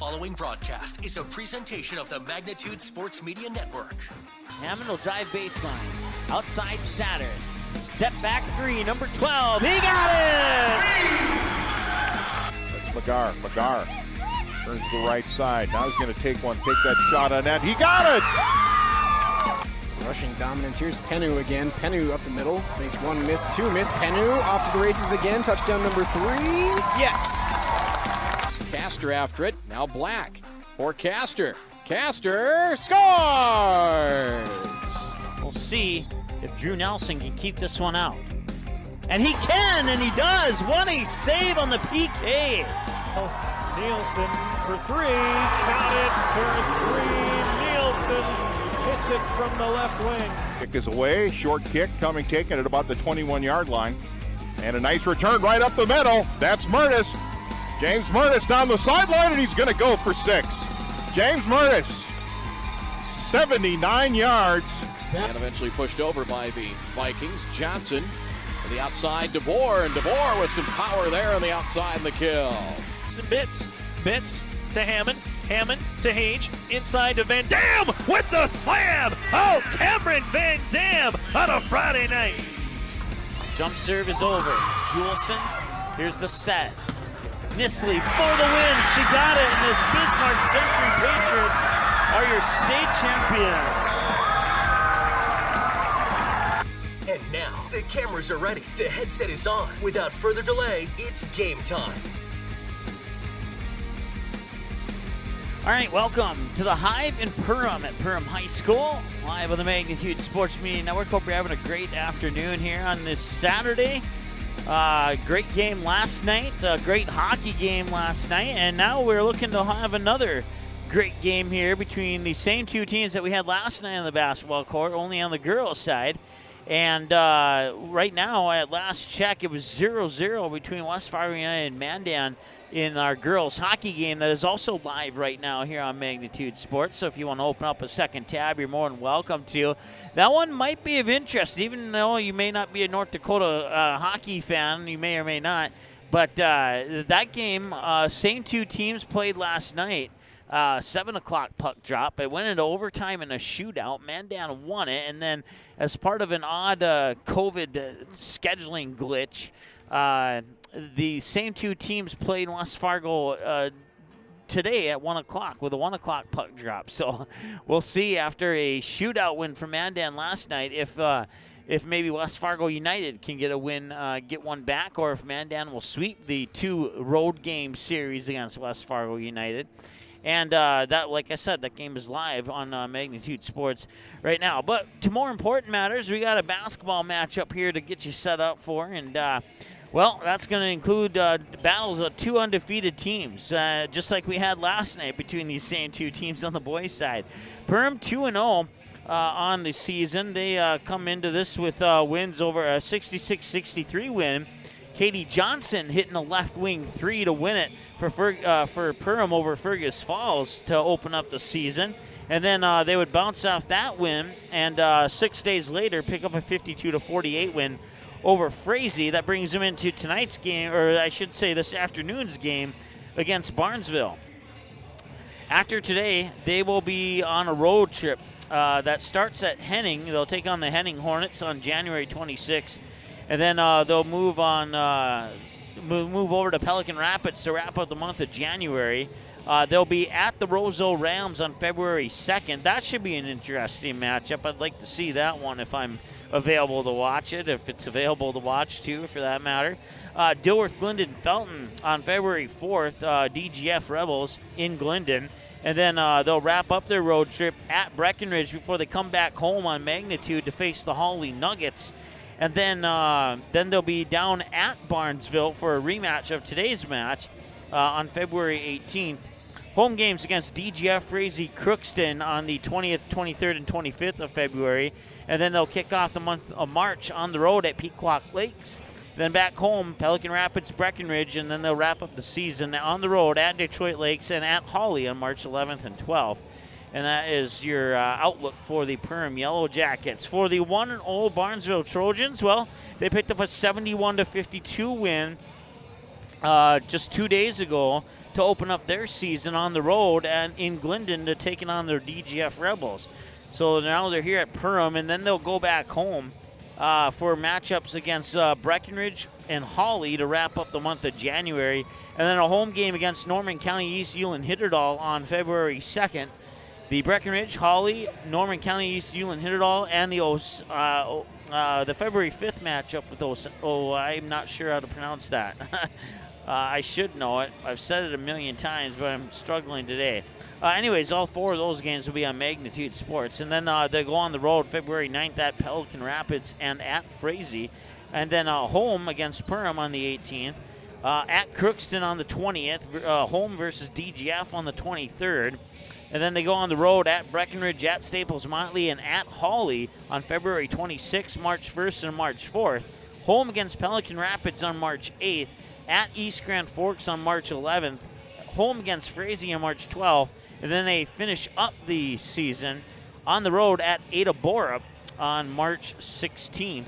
following broadcast is a presentation of the Magnitude Sports Media Network. Hammond will drive baseline. Outside Saturn. Step back three, number 12. He got it! That's McGar turns to the right side. Now he's going to take that shot on net. He got it! Rushing dominance. Here's Penu again. Penu up the middle. Makes one miss, two miss. Penu off to the races again. Touchdown number 3. Yes! Castor after it. Now Black for Castor. Castor scores! We'll see if Drew Nelson can keep this one out. And he can, and he does. What a save on the PK. Nielsen for 3. Count it for 3. Nielsen hits it from the left wing. Kick is away. Short kick taken at about the 21-yard line. And a nice return right up the middle. That's Murtis. James Murtis down the sideline, and he's going to go for 6. James Murtis, 79 yards. And eventually pushed over by the Vikings. Johnson to the outside, DeBoer, and DeBoer with some power there on the outside in the kill. Some bits to Hammond to Hage, inside to Van Dam with the slam. Oh, Cameron Van Dam on a Friday night. Jump serve is over. Juleson, here's the set. Nisley for the win. She got it, and the Bismarck Century Patriots are your state champions. And now, the cameras are ready. The headset is on. Without further delay, it's game time. All right, welcome to the Hive in Perham at Perham High School, live on the Magnitude Sports Media Network. Hope you're having a great afternoon here on this Saturday. Great game last night, great hockey game last night, and now we're looking to have another great game here between the same two teams that we had last night on the basketball court, only on the girls' side. And right now, at last check, it was 0-0 between West Fargo United and Mandan in our girls' hockey game that is also live right now here on Magnitude Sports. So if you want to open up a second tab, you're more than welcome to. That one might be of interest, even though you may not be a North Dakota hockey fan. You may or may not. But that game, same two teams played last night. 7 o'clock puck drop. It went into overtime in a shootout. Mandan won it. And then as part of an odd COVID scheduling glitch, the same two teams played West Fargo today at 1 o'clock with a 1 o'clock puck drop. So we'll see after a shootout win for Mandan last night if maybe West Fargo United can get a win, get one back, or if Mandan will sweep the 2 road game series against West Fargo United. And that, like I said, that game is live on Magnitude Sports right now. But to more important matters, we got a basketball matchup here to get you set up for. And, well, that's going to include battles of 2 undefeated teams, just like we had last night between these same 2 teams on the boys' side. Perham 2-0 on the season. They come into this with wins over a 66-63 win. Katie Johnson hitting a left wing 3 to win it for Perham over Fergus Falls to open up the season. And then they would bounce off that win and 6 days later pick up a 52-48 win over Frazee. That brings them into tonight's game, or I should say this afternoon's game against Barnesville. After today, they will be on a road trip that starts at Henning. They'll take on the Henning Hornets on January 26th. And then they'll move over to Pelican Rapids to wrap up the month of January. They'll be at the Roseau Rams on February 2nd. That should be an interesting matchup. I'd like to see that one if I'm available to watch it, if it's available to watch too, for that matter. Dilworth, Glendon, Felton on February 4th, DGF Rebels in Glendon. And then they'll wrap up their road trip at Breckenridge before they come back home on Magnitude to face the Hawley Nuggets. And then they'll be down at Barnesville for a rematch of today's match on February 18th. Home games against DGF Frazee Crookston on the 20th, 23rd, and 25th of February. And then they'll kick off the month of March on the road at Pequot Lakes. Then back home, Pelican Rapids, Breckenridge, and then they'll wrap up the season on the road at Detroit Lakes and at Hawley on March 11th and 12th. And that is your outlook for the Perham Yellow Jackets. For the 1-0 Barnesville Trojans, well, they picked up a 71-52 win just 2 days ago to open up their season on the road and in Glendon to taking on their DGF Rebels. So now they're here at Perham, and then they'll go back home for matchups against Breckenridge and Hawley to wrap up the month of January, and then a home game against Norman County East Ulen Hitterdal on February 2nd. The Breckenridge, Hawley, Norman County East Ulen Hitterdal, and the February 5th matchup with I'm not sure how to pronounce that. I should know it. I've said it a million times, but I'm struggling today. Anyways, all 4 of those games will be on Magnitude Sports. And then they go on the road February 9th at Pelican Rapids and at Frazee. And then home against Perham on the 18th. At Crookston on the 20th. Home versus DGF on the 23rd. And then they go on the road at Breckenridge, at Staples Motley, and at Hawley on February 26th, March 1st, and March 4th. Home against Pelican Rapids on March 8th. At East Grand Forks on March 11th. Home against Frazee on March 12th. And then they finish up the season on the road at Ada Borup on March 16th.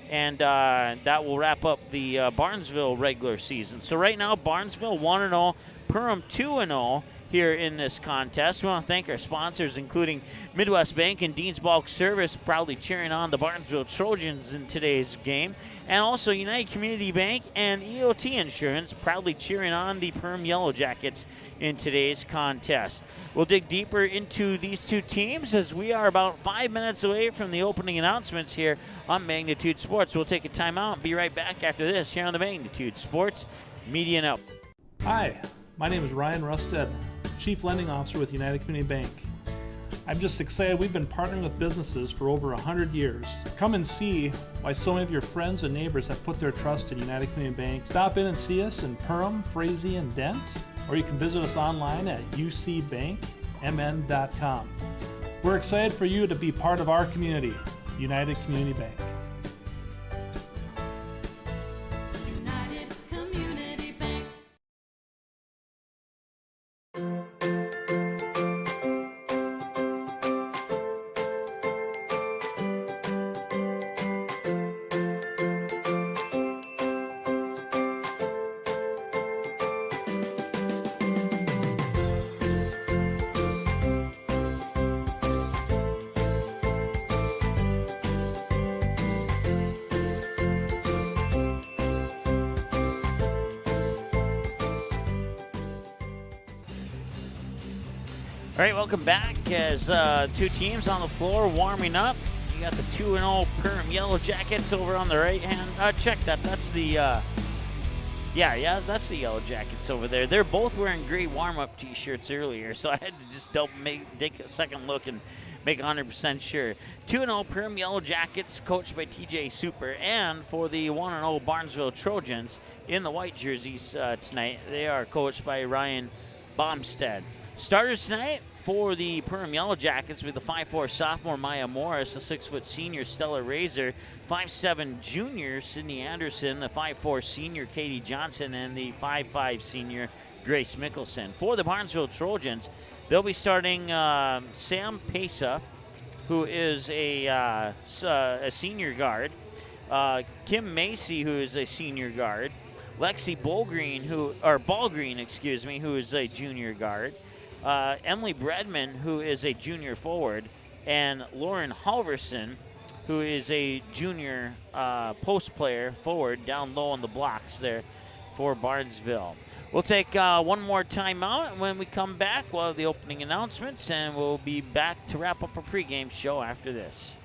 And that will wrap up the Barnesville regular season. So right now, Barnesville 1-0, Perham 2-0 here in this contest. We want to thank our sponsors, including Midwest Bank and Dean's Bulk Service, proudly cheering on the Barnesville Trojans in today's game. And also United Community Bank and EOT Insurance, proudly cheering on the Perham Yellow Jackets in today's contest. We'll dig deeper into these two teams as we are about 5 minutes away from the opening announcements here on Magnitude Sports. We'll take a timeout and be right back after this here on the Magnitude Sports Media Network. Hi, my name is Ryan Rusted, Chief Lending Officer with United Community Bank. I'm just excited. We've been partnering with businesses for over 100 years. Come and see why so many of your friends and neighbors have put their trust in United Community Bank. Stop in and see us in Perham, Frazee, and Dent, or you can visit us online at ucbankmn.com. We're excited for you to be part of our community, United Community Bank. All right, welcome back as two teams on the floor warming up. You got the 2-0 Perham Yellow Jackets over on the right hand. Check that. That's the that's the Yellow Jackets over there. They're both wearing gray warm-up T-shirts earlier, so I had to just take a second look and make 100% sure. 2-0 Perham Yellow Jackets, coached by TJ Super, and for the 1-0 Barnesville Trojans in the white jerseys tonight, they are coached by Ryan Bomstead. Starters tonight for the Perham Yellow Jackets with the 5'4 sophomore Maya Morris, the 6' senior Stella Razor, 5'7 junior Sydney Anderson, the 5'4 senior Katie Johnson, and the 5'5 senior Grace Mickelson. For the Barnesville Trojans, they'll be starting Sam Pesa, who is a senior guard, Kim Macy, who is a senior guard, Lexi Ballgreen, who is a junior guard, Emily Bredman, who is a junior forward, and Lauren Halverson, who is a junior post player forward down low on the blocks there for Barnesville. We'll take one more timeout, and when we come back, we'll have the opening announcements, and we'll be back to wrap up our pregame show after this.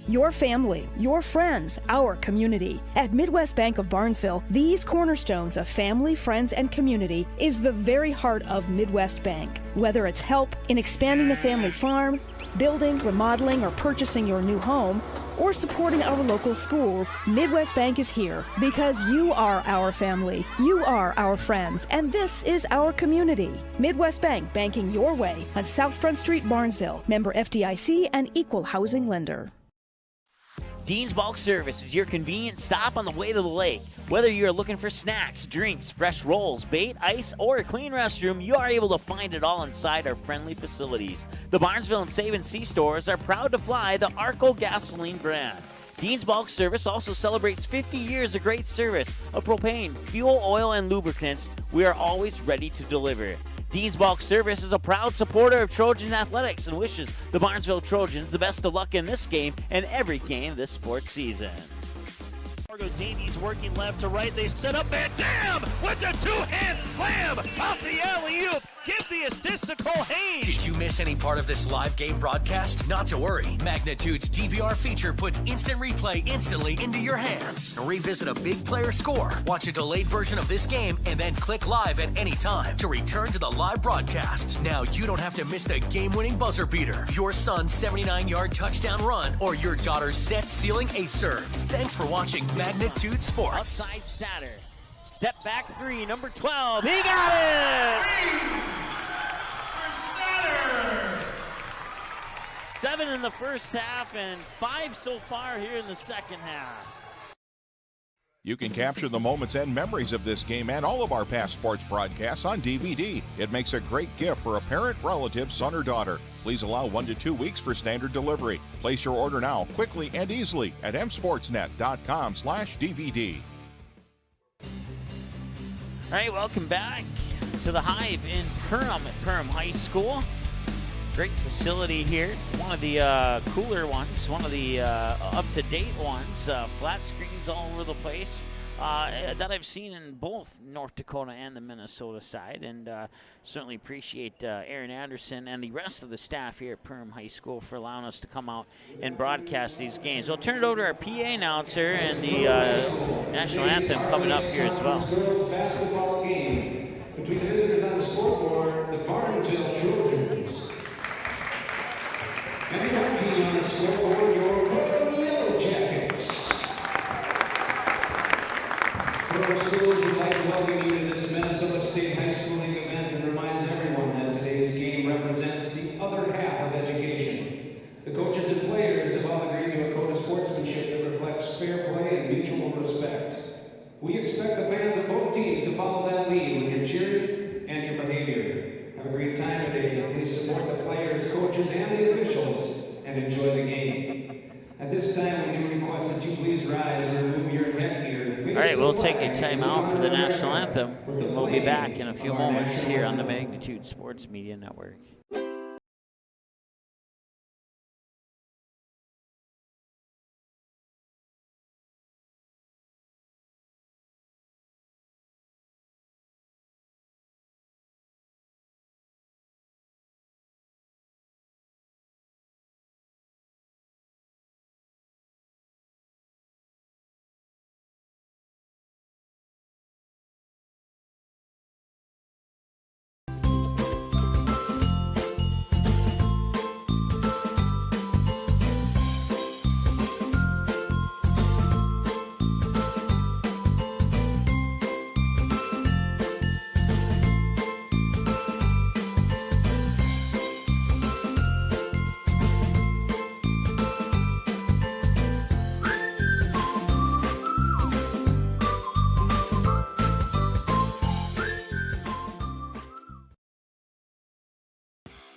Your family, your friends, our community. At Midwest Bank of Barnesville, these cornerstones of family, friends, and community is the very heart of Midwest Bank. Whether it's help in expanding the family farm, building, remodeling, or purchasing your new home, or supporting our local schools, Midwest Bank is here because you are our family, you are our friends, and this is our community. Midwest Bank, banking your way on South Front Street, Barnesville. Member FDIC and equal housing lender. Dean's Bulk Service is your convenient stop on the way to the lake. Whether you're looking for snacks, drinks, fresh rolls, bait, ice, or a clean restroom, you are able to find it all inside our friendly facilities. The Barnesville and Save & See stores are proud to fly the Arco gasoline brand. Dean's Bulk Service also celebrates 50 years of great service of propane, fuel, oil, and lubricants. We are always ready to deliver. Dean's Bulk Service is a proud supporter of Trojan Athletics and wishes the Barnesville Trojans the best of luck in this game and every game this sports season. Margo Davies working left to right. They set up Van Dam with the two-hand slam off the alley-oop. Give the assist to Cole Hayes. Did you miss any part of this live game broadcast? Not to worry. Magnitude's DVR feature puts instant replay instantly into your hands. Revisit a big player score, watch a delayed version of this game, and then click live at any time to return to the live broadcast. Now you don't have to miss the game-winning buzzer beater, your son's 79-yard touchdown run, or your daughter's set-sealing ace serve. Thanks for watching Magnitude Sports. Outside Satter. Step back three, number 12. He got it! 7 in the first half and 5 so far here in the second half. You can capture the moments and memories of this game and all of our past sports broadcasts on DVD. It makes a great gift for a parent, relative, son, or daughter. Please allow 1 to 2 weeks for standard delivery. Place your order now, quickly and easily at msportsnet.com/DVD. All right, welcome back to the Hive in Perham at Perham High School. Great facility here. One of the cooler ones, one of the up-to-date ones. Flat screens all over the place that I've seen in both North Dakota and the Minnesota side. And certainly appreciate Aaron Anderson and the rest of the staff here at Perham High School for allowing us to come out and broadcast these games. We'll turn it over to our PA announcer and the national anthem coming up here as well. Girls basketball game between the visitors on the scoreboard, the Barnesville Trojans. And your team on the scoreboard, your Perham Yellow Jackets. Perham Schools would like to welcome you to this Minnesota State High School League event and reminds everyone that today's game represents the other half of education. The coaches and players have all agreed to a code of sportsmanship that reflects fair play and mutual respect. We expect the fans of both teams to follow that lead with your cheering and your behavior. Have a great time today. Please support the players, coaches, and the officials, and enjoy the game. At this time, we do request that you please rise and remove your headgear. All right, we'll take a timeout for the national anthem. We'll be back in a few moments here on the Magnitude Sports Media Network.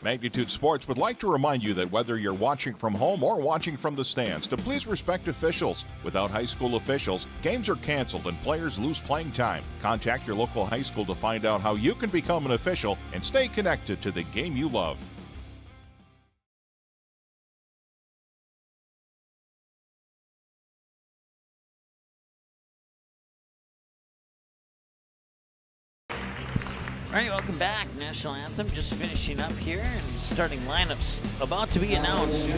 Magnitude Sports would like to remind you that whether you're watching from home or watching from the stands, to please respect officials. Without high school officials, games are canceled and players lose playing time. Contact your local high school to find out how you can become an official and stay connected to the game you love. All right, welcome back. National anthem just finishing up here, and starting lineups about to be announced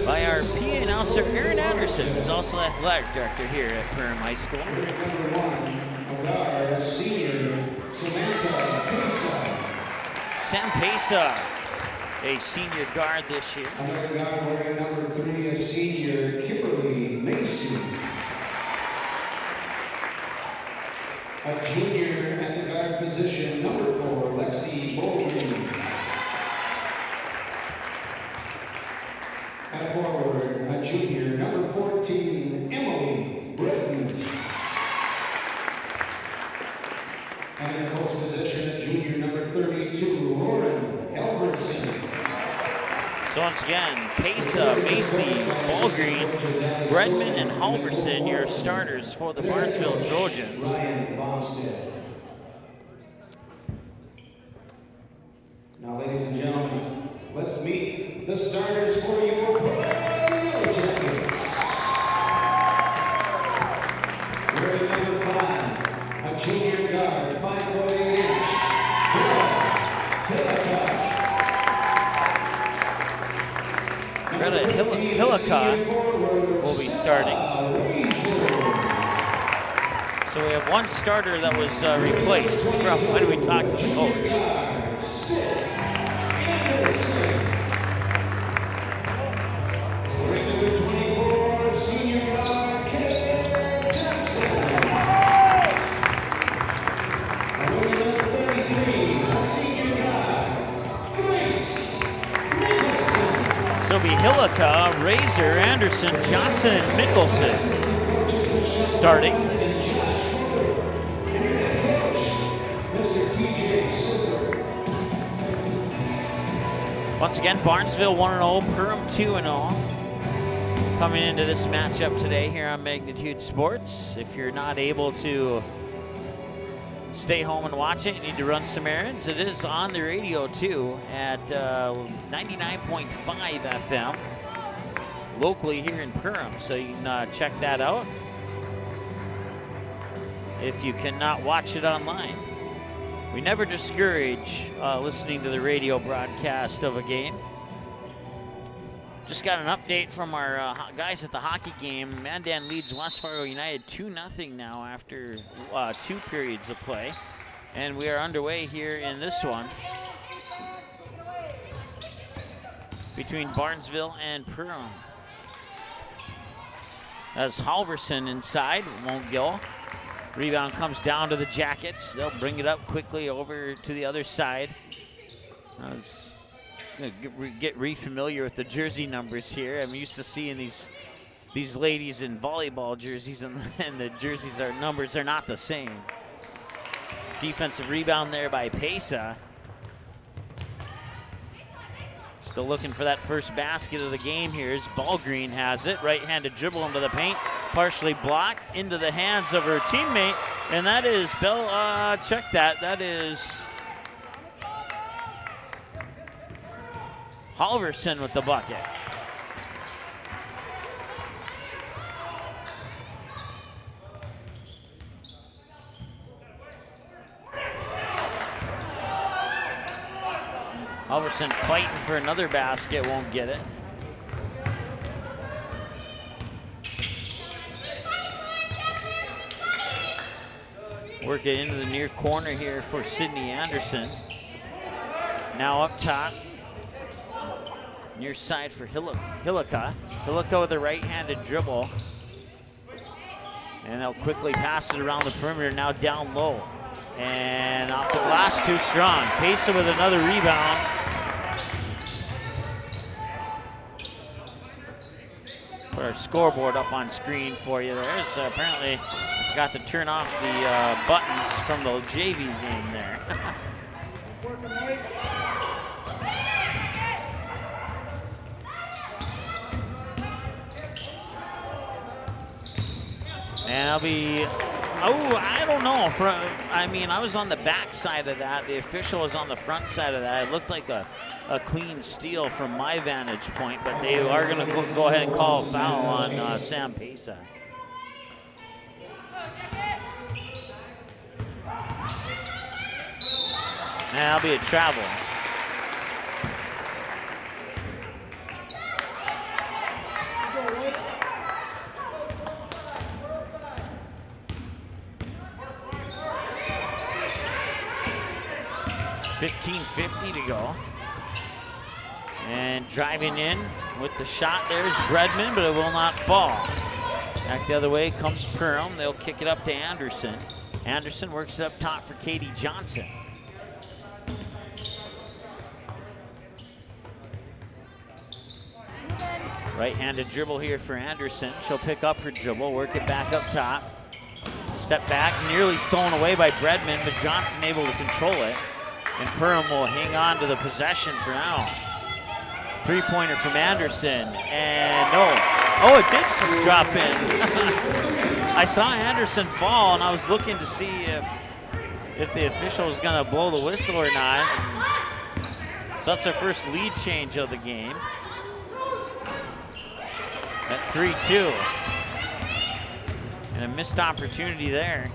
by our PA announcer, Aaron Anderson, who's also athletic director here at Perham High School. Number 1, guard, senior Samantha Pesa. Sam Pesa, a senior guard this year. Another guard wearing number 3, a senior Kimberly Macy. A junior at the guard position, number 4, Lexi Bowling. At forward, a junior, number 14, Emily Britton. And in the post position, a junior, number 32, Lauren Elverson. So once again, Pesa, Macy, Ballgreen, Bredman, and Halverson, your starters for the Barnesville Trojans. Now, ladies and gentlemen, let's meet the starters for your Yellow Jackets. Wearing number 5, a junior guard, 5'8". Greta Hillica will be starting. So we have one starter that was replaced from when we talked to the coach. So it'll be Hillica, Razor, Anderson, Johnson, and Mickelson starting. Once again, Barnesville 1-0, Perham 2-0. Coming into this matchup today here on Magnitude Sports. If you're not able to stay home and watch it, you need to run some errands. It is on the radio too at 99.5 FM locally here in Perham, so you can check that out if you cannot watch it online. We never discourage listening to the radio broadcast of a game. Just got an update from our guys at the hockey game. Mandan leads West Fargo United 2-0 now after 2 periods of play. And we are underway here in this one between Barnesville and Perham. As Halverson inside, won't go. Rebound comes down to the Jackets. They'll bring it up quickly over to the other side. Get re-familiar with the jersey numbers here. I'm used to seeing these ladies in volleyball jerseys, and the jerseys numbers are not the same. Defensive rebound there by Pesa. Still looking for that first basket of the game here as Ballgreen has it. Right-handed dribble into the paint, partially blocked into the hands of her teammate, and that is check that. That is Halverson with the bucket. Halverson fighting for another basket, won't get it. Work it into the near corner here for Sydney Anderson. Now up top. Near side for Hillica. Hillica with a right-handed dribble. And they'll quickly pass it around the perimeter, now down low. And off the glass, too strong. Pesa with another rebound. Put our scoreboard up on screen for you. There's apparently, I forgot to turn off the buttons from the JV game there. And I'll be, I don't know. I was on the back side of that. The official was on the front side of that. It looked like a clean steal from my vantage point, but they are going to go ahead and call a foul on Sam Pesa. And that'll be a travel. .15:50 to go. And driving in with the shot, there's Bredman, but it will not fall. Back the other way comes Perham. They'll kick it up to Anderson. Anderson works it up top for Katie Johnson. Right-handed dribble here for Anderson. She'll pick up her dribble, work it back up top. Step back, nearly stolen away by Bredman, but Johnson able to control it. And Perham will hang on to the possession for now. Three-pointer from Anderson, and no. Oh, it did drop in. I saw Anderson fall, and I was looking to see if the official was going to blow the whistle or not. So that's our first lead change of the game. At 3-2. And a missed opportunity there.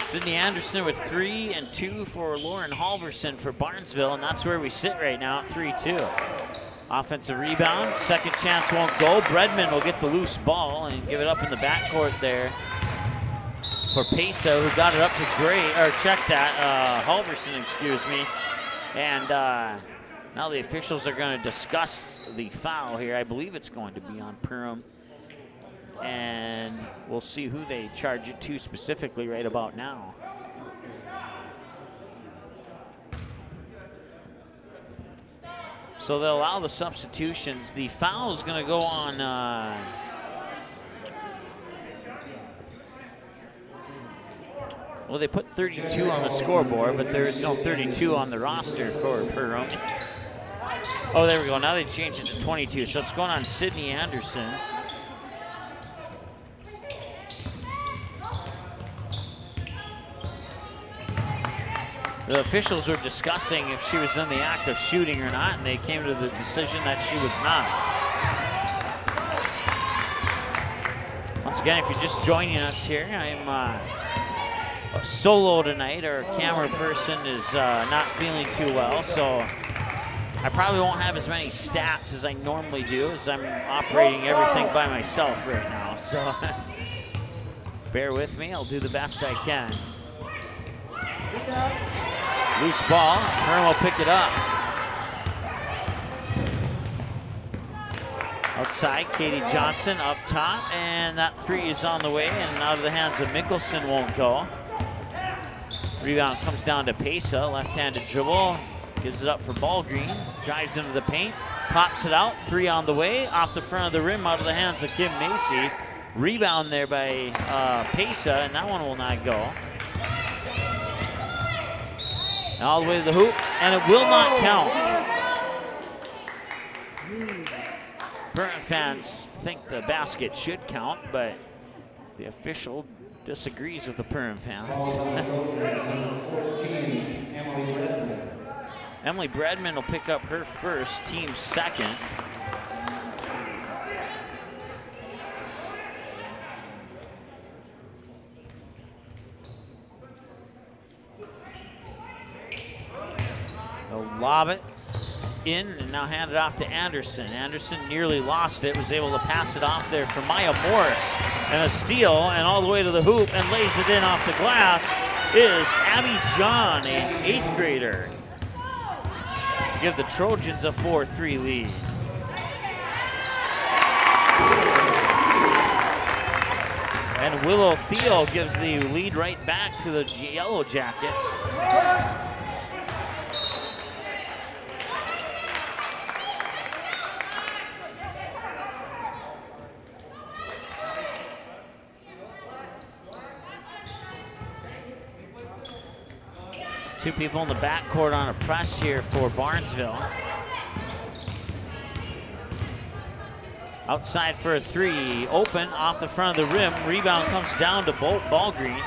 Sydney Anderson with 3 and 2 for Lauren Halverson for Barnesville, and that's where we sit right now at 3-2. Offensive rebound, second chance won't go. Bredman will get the loose ball and give it up in the backcourt there for Pesa, who got it up to Halverson, excuse me. And now the officials are going to discuss the foul here. I believe it's going to be on Perham. And we'll see who they charge it to specifically right about now. So they'll allow the substitutions. The foul is going to go on well, they put 32 on the scoreboard, but there is no 32 on the roster for Perham. Oh, there we go. Now they changed it to 22. So it's going on Sydney Anderson. The officials were discussing if she was in the act of shooting or not, and they came to the decision that she was not. Once again, if you're just joining us here, I'm solo tonight. Our camera person is not feeling too well, so I probably won't have as many stats as I normally do, as I'm operating everything by myself right now. So bear with me, I'll do the best I can. Loose ball, Perham will pick it up. Outside, Katie Johnson up top, and that three is on the way, and out of the hands of Mickelson won't go. Rebound comes down to Pesa, left-handed dribble, gives it up for Ballgreen, drives into the paint, pops it out, three on the way, off the front of the rim, out of the hands of Kim Macy. Rebound there by Pesa, and that one will not go. All the way to the hoop, and it will not count. Perham fans think the basket should count, but the official disagrees with the Perham fans. Emily Bredman will pick up her first, team second. They'll lob it in and now hand it off to Anderson. Anderson nearly lost it, was able to pass it off there for Maya Morris. And a steal, and all the way to the hoop and lays it in off the glass is Abby John, an 8th grader, to give the Trojans a 4-3 lead. And Willow Thiel gives the lead right back to the Yellow Jackets. Two people in the backcourt on a press here for Barnesville. Outside for a three, open off the front of the rim. Rebound comes down to Ballgreen.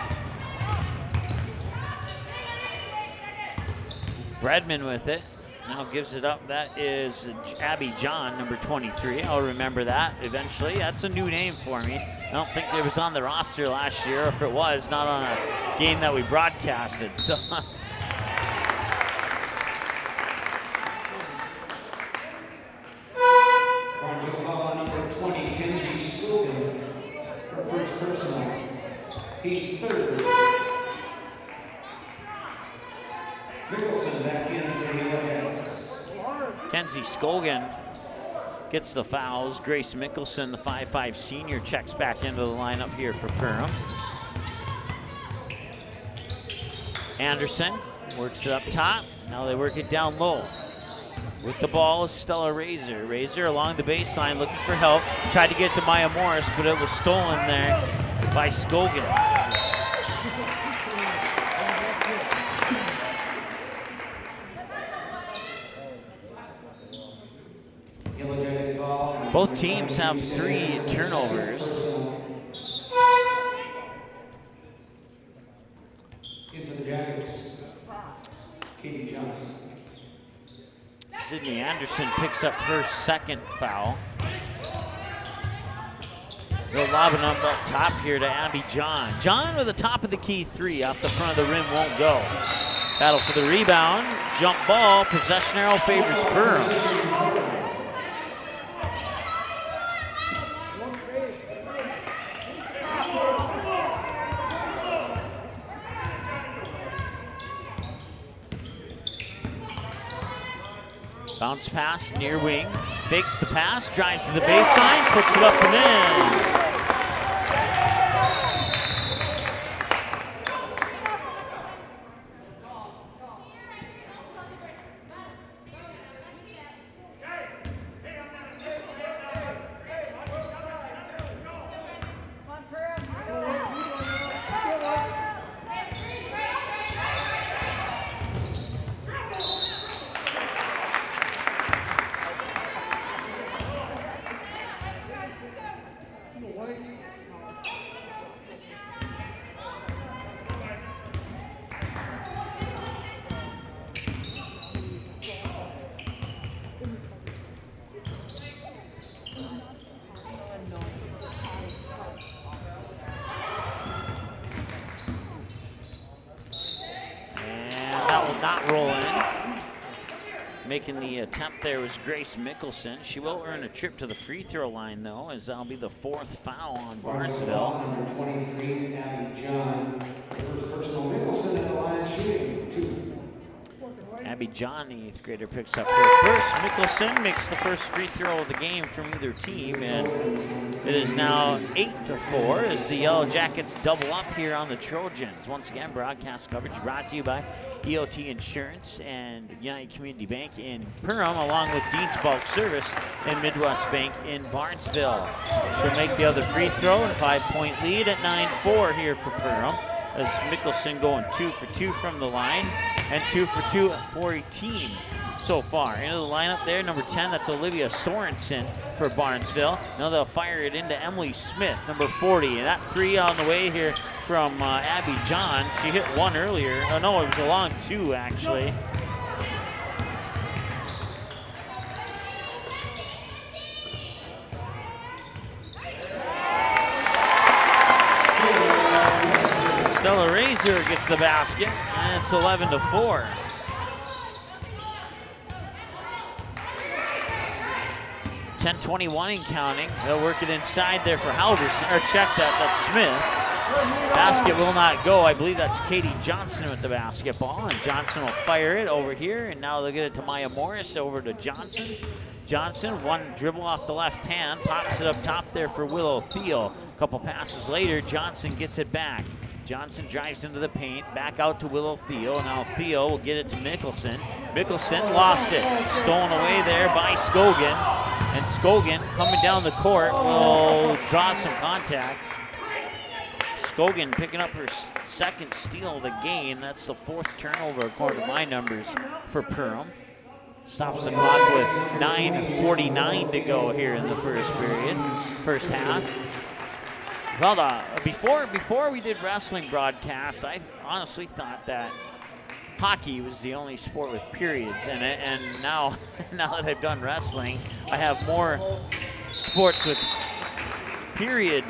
Bredman with it, now gives it up. That is Abby John, number 23. I'll remember that eventually. That's a new name for me. I don't think it was on the roster last year. If it was, not on a game that we broadcasted. So. Team's third. Mickelson back in for the Yellow Jackets. Kenzie Scogan gets the fouls. Grace Mickelson, the 5'5" senior, checks back into the lineup here for Perham. Anderson works it up top. Now they work it down low. With the ball is Stella Razor. Razor along the baseline looking for help. Tried to get to Maya Morris, but it was stolen there by Scogan. Both teams have 3 turnovers. In for the Jackets, Katie Johnson. Sydney Anderson picks up her 2nd foul. They'll lob it up top here to Abby John. John with the top of the key 3 off the front of the rim, won't go. Battle for the rebound, jump ball, possession arrow favors Perham. Bounce pass, near wing, fakes the pass, drives to the baseline, puts it up and in. Not roll in. Making the attempt there was Grace Mickelson. She will earn a trip to the free throw line, though, as that'll be the 4th foul on Barnesville. Number 23, Abby John. First personal, Mickelson at the line shooting 2. Abby John, the 8th grader, picks up her first. Mickelson makes the first free throw of the game from either team, and it is now 8-4 as the Yellow Jackets double up here on the Trojans. Once again, broadcast coverage brought to you by EOT Insurance and United Community Bank in Perham, along with Dean's Bulk Service and Midwest Bank in Barnesville. She'll make the other free throw and 5-point lead at 9-4 here for Perham, as Mickelson going 2 for 2 from the line and 2 for 2 for a team so far. Into the lineup there, number 10, that's Olivia Sorensen for Barnesville. Now they'll fire it into Emily Smith, number 40. And that 3 on the way here from Abby John. She hit 1 earlier. Oh no, it was a long 2 actually. Stella Razor gets the basket, and it's 11-4. .10:21 and counting. They'll work it inside there for Halverson, or check that, that's Smith. Basket will not go. I believe that's Katie Johnson with the basketball, and Johnson will fire it over here, and now they'll get it to Maya Morris, over to Johnson. Johnson, 1 dribble off the left hand, pops it up top there for Willow Thiel. A couple passes later, Johnson gets it back. Johnson drives into the paint, back out to Willow Thiel. Now Thiel will get it to Mickelson. Mickelson lost it. Stolen away there by Scogan. And Scogan, coming down the court, will draw some contact. Scogan picking up her 2nd steal of the game. That's the 4th turnover, according to my numbers, for Perham. Stops the clock with 9:49 to go here in the first period, first half. Well, before we did wrestling broadcasts, I honestly thought that hockey was the only sport with periods in it, and now that I've done wrestling, I have more sports with period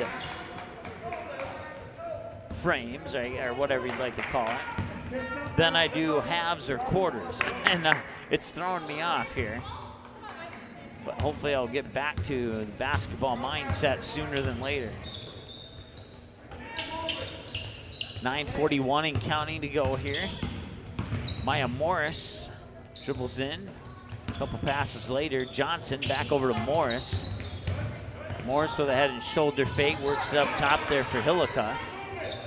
frames, or whatever you'd like to call it, than I do halves or quarters, and it's throwing me off here. But hopefully I'll get back to the basketball mindset sooner than later. 9:41 and counting to go here. Maya Morris dribbles in. A couple passes later, Johnson back over to Morris. Morris with a head and shoulder fake, works it up top there for Hillica.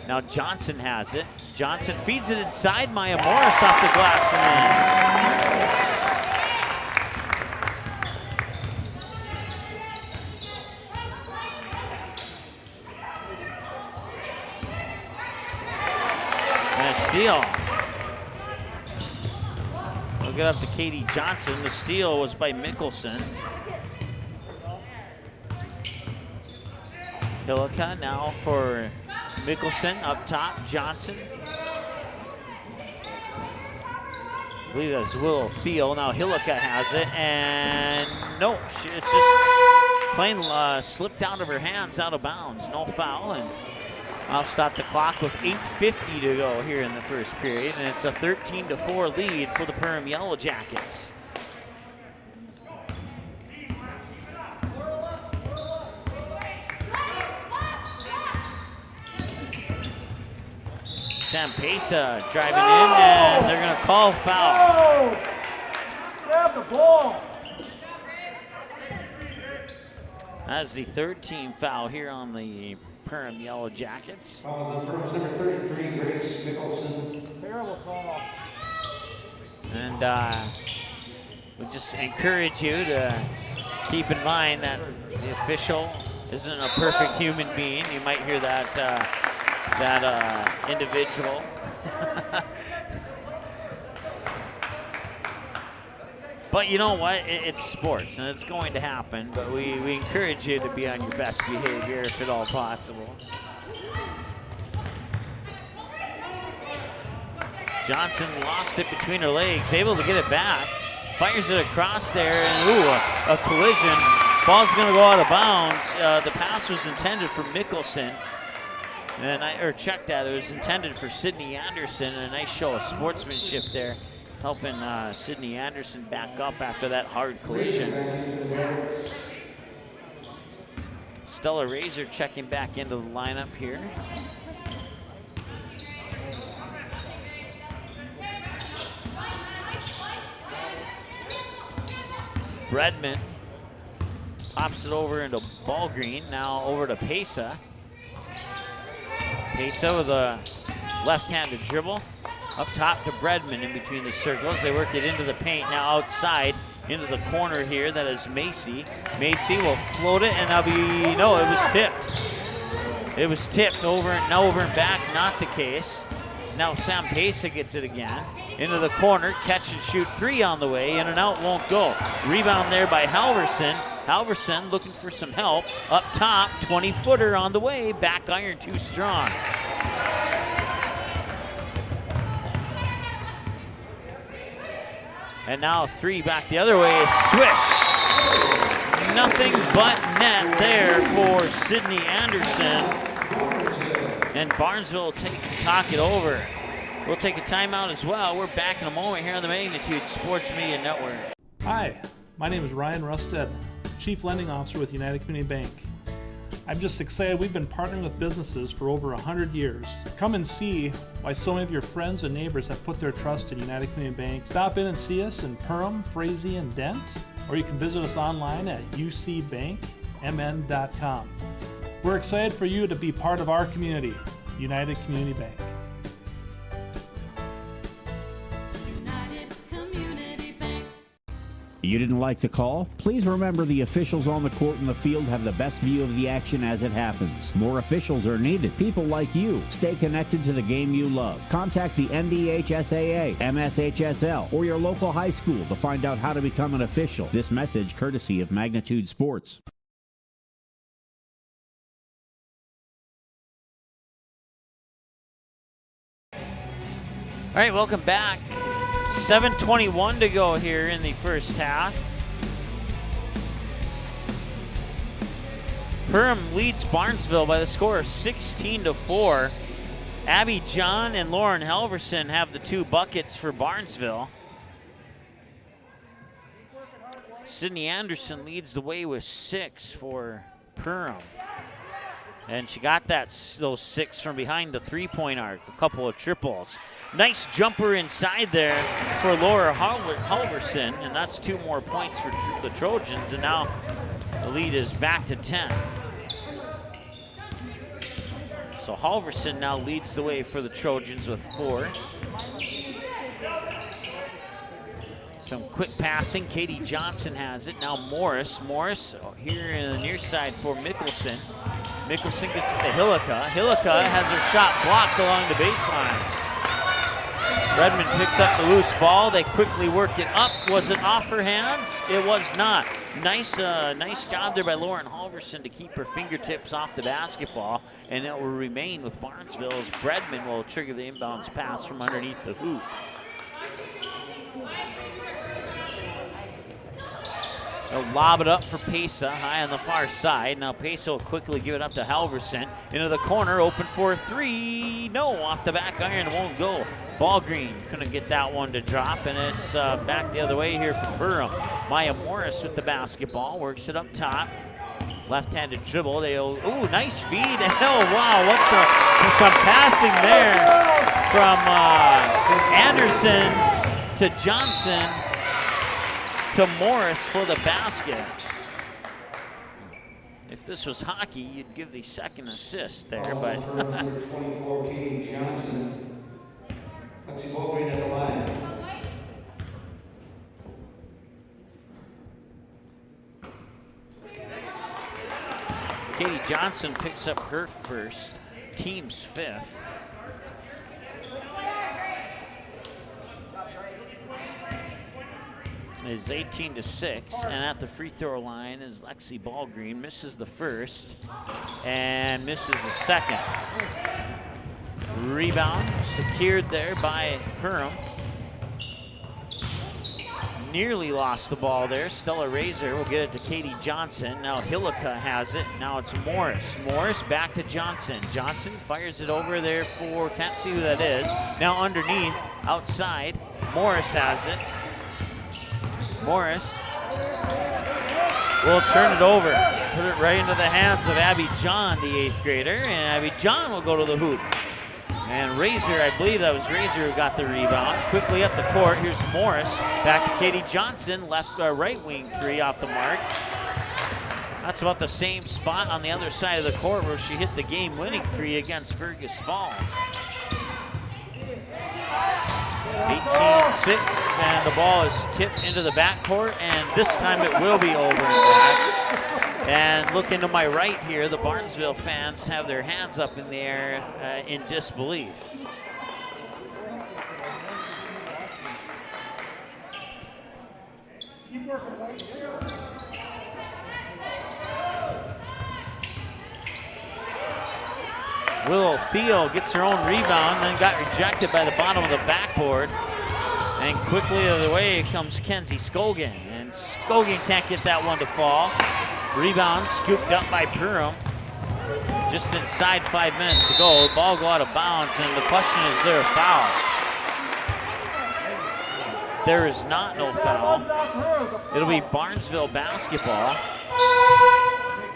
Now Johnson has it. Johnson feeds it inside. Maya Morris off the glass and in. Steal. We'll get up to Katie Johnson. The steal was by Mickelson. Hillica now for Mickelson up top. Johnson. I believe that's Willow Thiel. Now Hillica has it, and no, it's just plain slipped out of her hands, out of bounds. No foul, and I'll stop the clock with 8:50 to go here in the first period, and it's a 13-4 lead for the Perham Yellow Jackets. Sam Pesa driving in, and they're going to call foul. Grab the ball. That is the third team foul here on the Perham Yellow Jackets. Fouls on Perham's number 33, Grace Mickelson. Terrible call. And we just encourage you to keep in mind that the official isn't a perfect human being. You might hear that individual. But you know what? It's sports, and it's going to happen. But we encourage you to be on your best behavior if at all possible. Johnson lost it between her legs, able to get it back. Fires it across there, and ooh, a collision. Ball's going to go out of bounds. The pass was intended for Mickelson. And check that, it was intended for Sydney Anderson, and a nice show of sportsmanship there, helping Sydney Anderson back up after that hard collision. Stella Razor checking back into the lineup here. Bredman pops it over into Ballgreen, now over to Pesa. Pesa with a left-handed dribble. Up top to Bredman in between the circles. They work it into the paint. Now outside into the corner here. That is Macy. Macy will float it, and that'll be, no, it was tipped. It was tipped over and back, not the case. Now Sam Pesa gets it again. Into the corner, catch and shoot three on the way. In and out, won't go. Rebound there by Halverson. Halverson looking for some help. Up top, 20-footer on the way. Back iron too strong. And now three back the other way is swish. Nothing but net there for Sydney Anderson. And Barnesville will talk it over. We'll take a timeout as well. We're back in a moment here on the Magnitude Sports Media Network. Hi, my name is Ryan Rusted, Chief Lending Officer with United Community Bank. I'm just excited we've been partnering with businesses for over 100 years. Come and see why so many of your friends and neighbors have put their trust in United Community Bank. Stop in and see us in Perham, Frazee, and Dent, or you can visit us online at ucbankmn.com. We're excited for you to be part of our community, United Community Bank. You didn't like the call? Please remember the officials on the court and the field have the best view of the action as it happens. More officials are needed. People like you. Stay connected to the game you love. Contact the NDHSAA, MSHSL, or your local high school to find out how to become an official. This message courtesy of Magnitude Sports. All right, welcome back. 7:21 to go here in the first half. Perham leads Barnesville by the score of 16-4. Abby John and Lauren Halverson have the two buckets for Barnesville. Sydney Anderson leads the way with 6 for Perham. And she got those 6 from behind the three-point arc, a couple of triples. Nice jumper inside there for Laura Halverson, and that's 2 more points for the Trojans, and now the lead is back to 10. So Halverson now leads the way for the Trojans with 4. Some quick passing. Katie Johnson has it. Now Morris here in the near side for Mickelson. Mickelson gets it to Hillica. Hillica has her shot blocked along the baseline. Redmond picks up the loose ball. They quickly work it up. Was it off her hands? It was not. Nice job there by Lauren Halverson to keep her fingertips off the basketball, and it will remain with Barnesville as Bredman will trigger the inbounds pass from underneath the hoop. They'll lob it up for Pesa, high on the far side. Now Pesa will quickly give it up to Halverson. Into the corner, open for a three. No, off the back iron, won't go. Ballgreen couldn't get that one to drop, and it's back the other way here for Perham. Maya Morris with the basketball, works it up top. Left-handed dribble. Ooh, nice feed. Oh, wow, what's some passing there from Anderson to Johnson to Morris for the basket. If this was hockey, you'd give the second assist there, but 24, Katie Johnson. Lexi Ballgreen at the line. Katie Johnson picks up her first, team's fifth. It is 18-6, and at the free throw line is Lexi Ballgreen. Misses the first and misses the second. Rebound secured there by Perham. Nearly lost the ball there. Stella Razor will get it to Katie Johnson. Now Hillica has it. Now it's Morris. Morris back to Johnson. Johnson fires it over there for, can't see who that is. Now underneath, outside, Morris has it. Morris will turn it over. Put it right into the hands of Abby John, the 8th grader, and Abby John will go to the hoop. And Razor, I believe that was Razor who got the rebound. Quickly up the court, here's Morris. Back to Katie Johnson, right wing three off the mark. That's about the same spot on the other side of the court where she hit the game-winning three against Fergus Falls. 18-6, and the ball is tipped into the backcourt, and this time it will be over and back. And looking to my right here, the Barnesville fans have their hands up in the air in disbelief. Willow Theo gets her own rebound, then got rejected by the bottom of the backboard. And quickly out of the way comes Kenzie Scogan. And Scogan can't get that one to fall. Rebound scooped up by Perham. Just inside 5 minutes to go. The ball go out of bounds, and the question is, there a foul? There is not no foul. It'll be Barnesville basketball.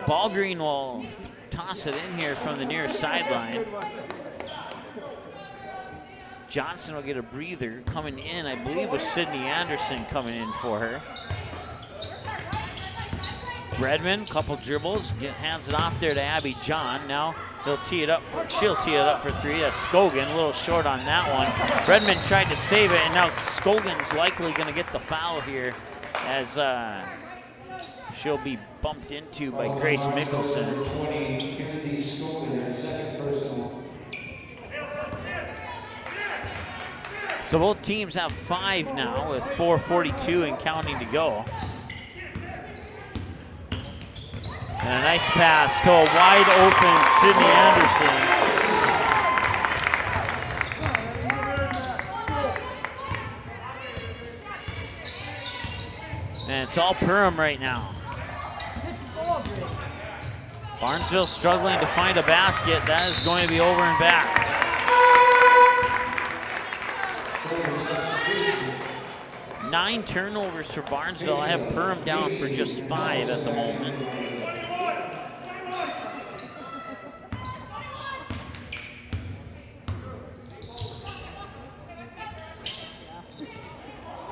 Ballgreen will toss it in here from the near sideline. Johnson will get a breather. Coming in, I believe, was Sydney Anderson coming in for her. Bredman, couple dribbles, hands it off there to Abby John. Now she'll tee it up for three. That's Scogan, a little short on that one. Bredman tried to save it, and now Scogan's likely going to get the foul here as she'll be bumped into by Grace Mickelson. 20, Kenzie Scogan, her second personal. So both teams have 5 now with 4:42 and counting to go. And a nice pass to a wide open Sydney Anderson. And it's all Perham right now. Barnesville struggling to find a basket. That is going to be over and back. Nine turnovers for Barnesville. I have Perham down for just 5 at the moment.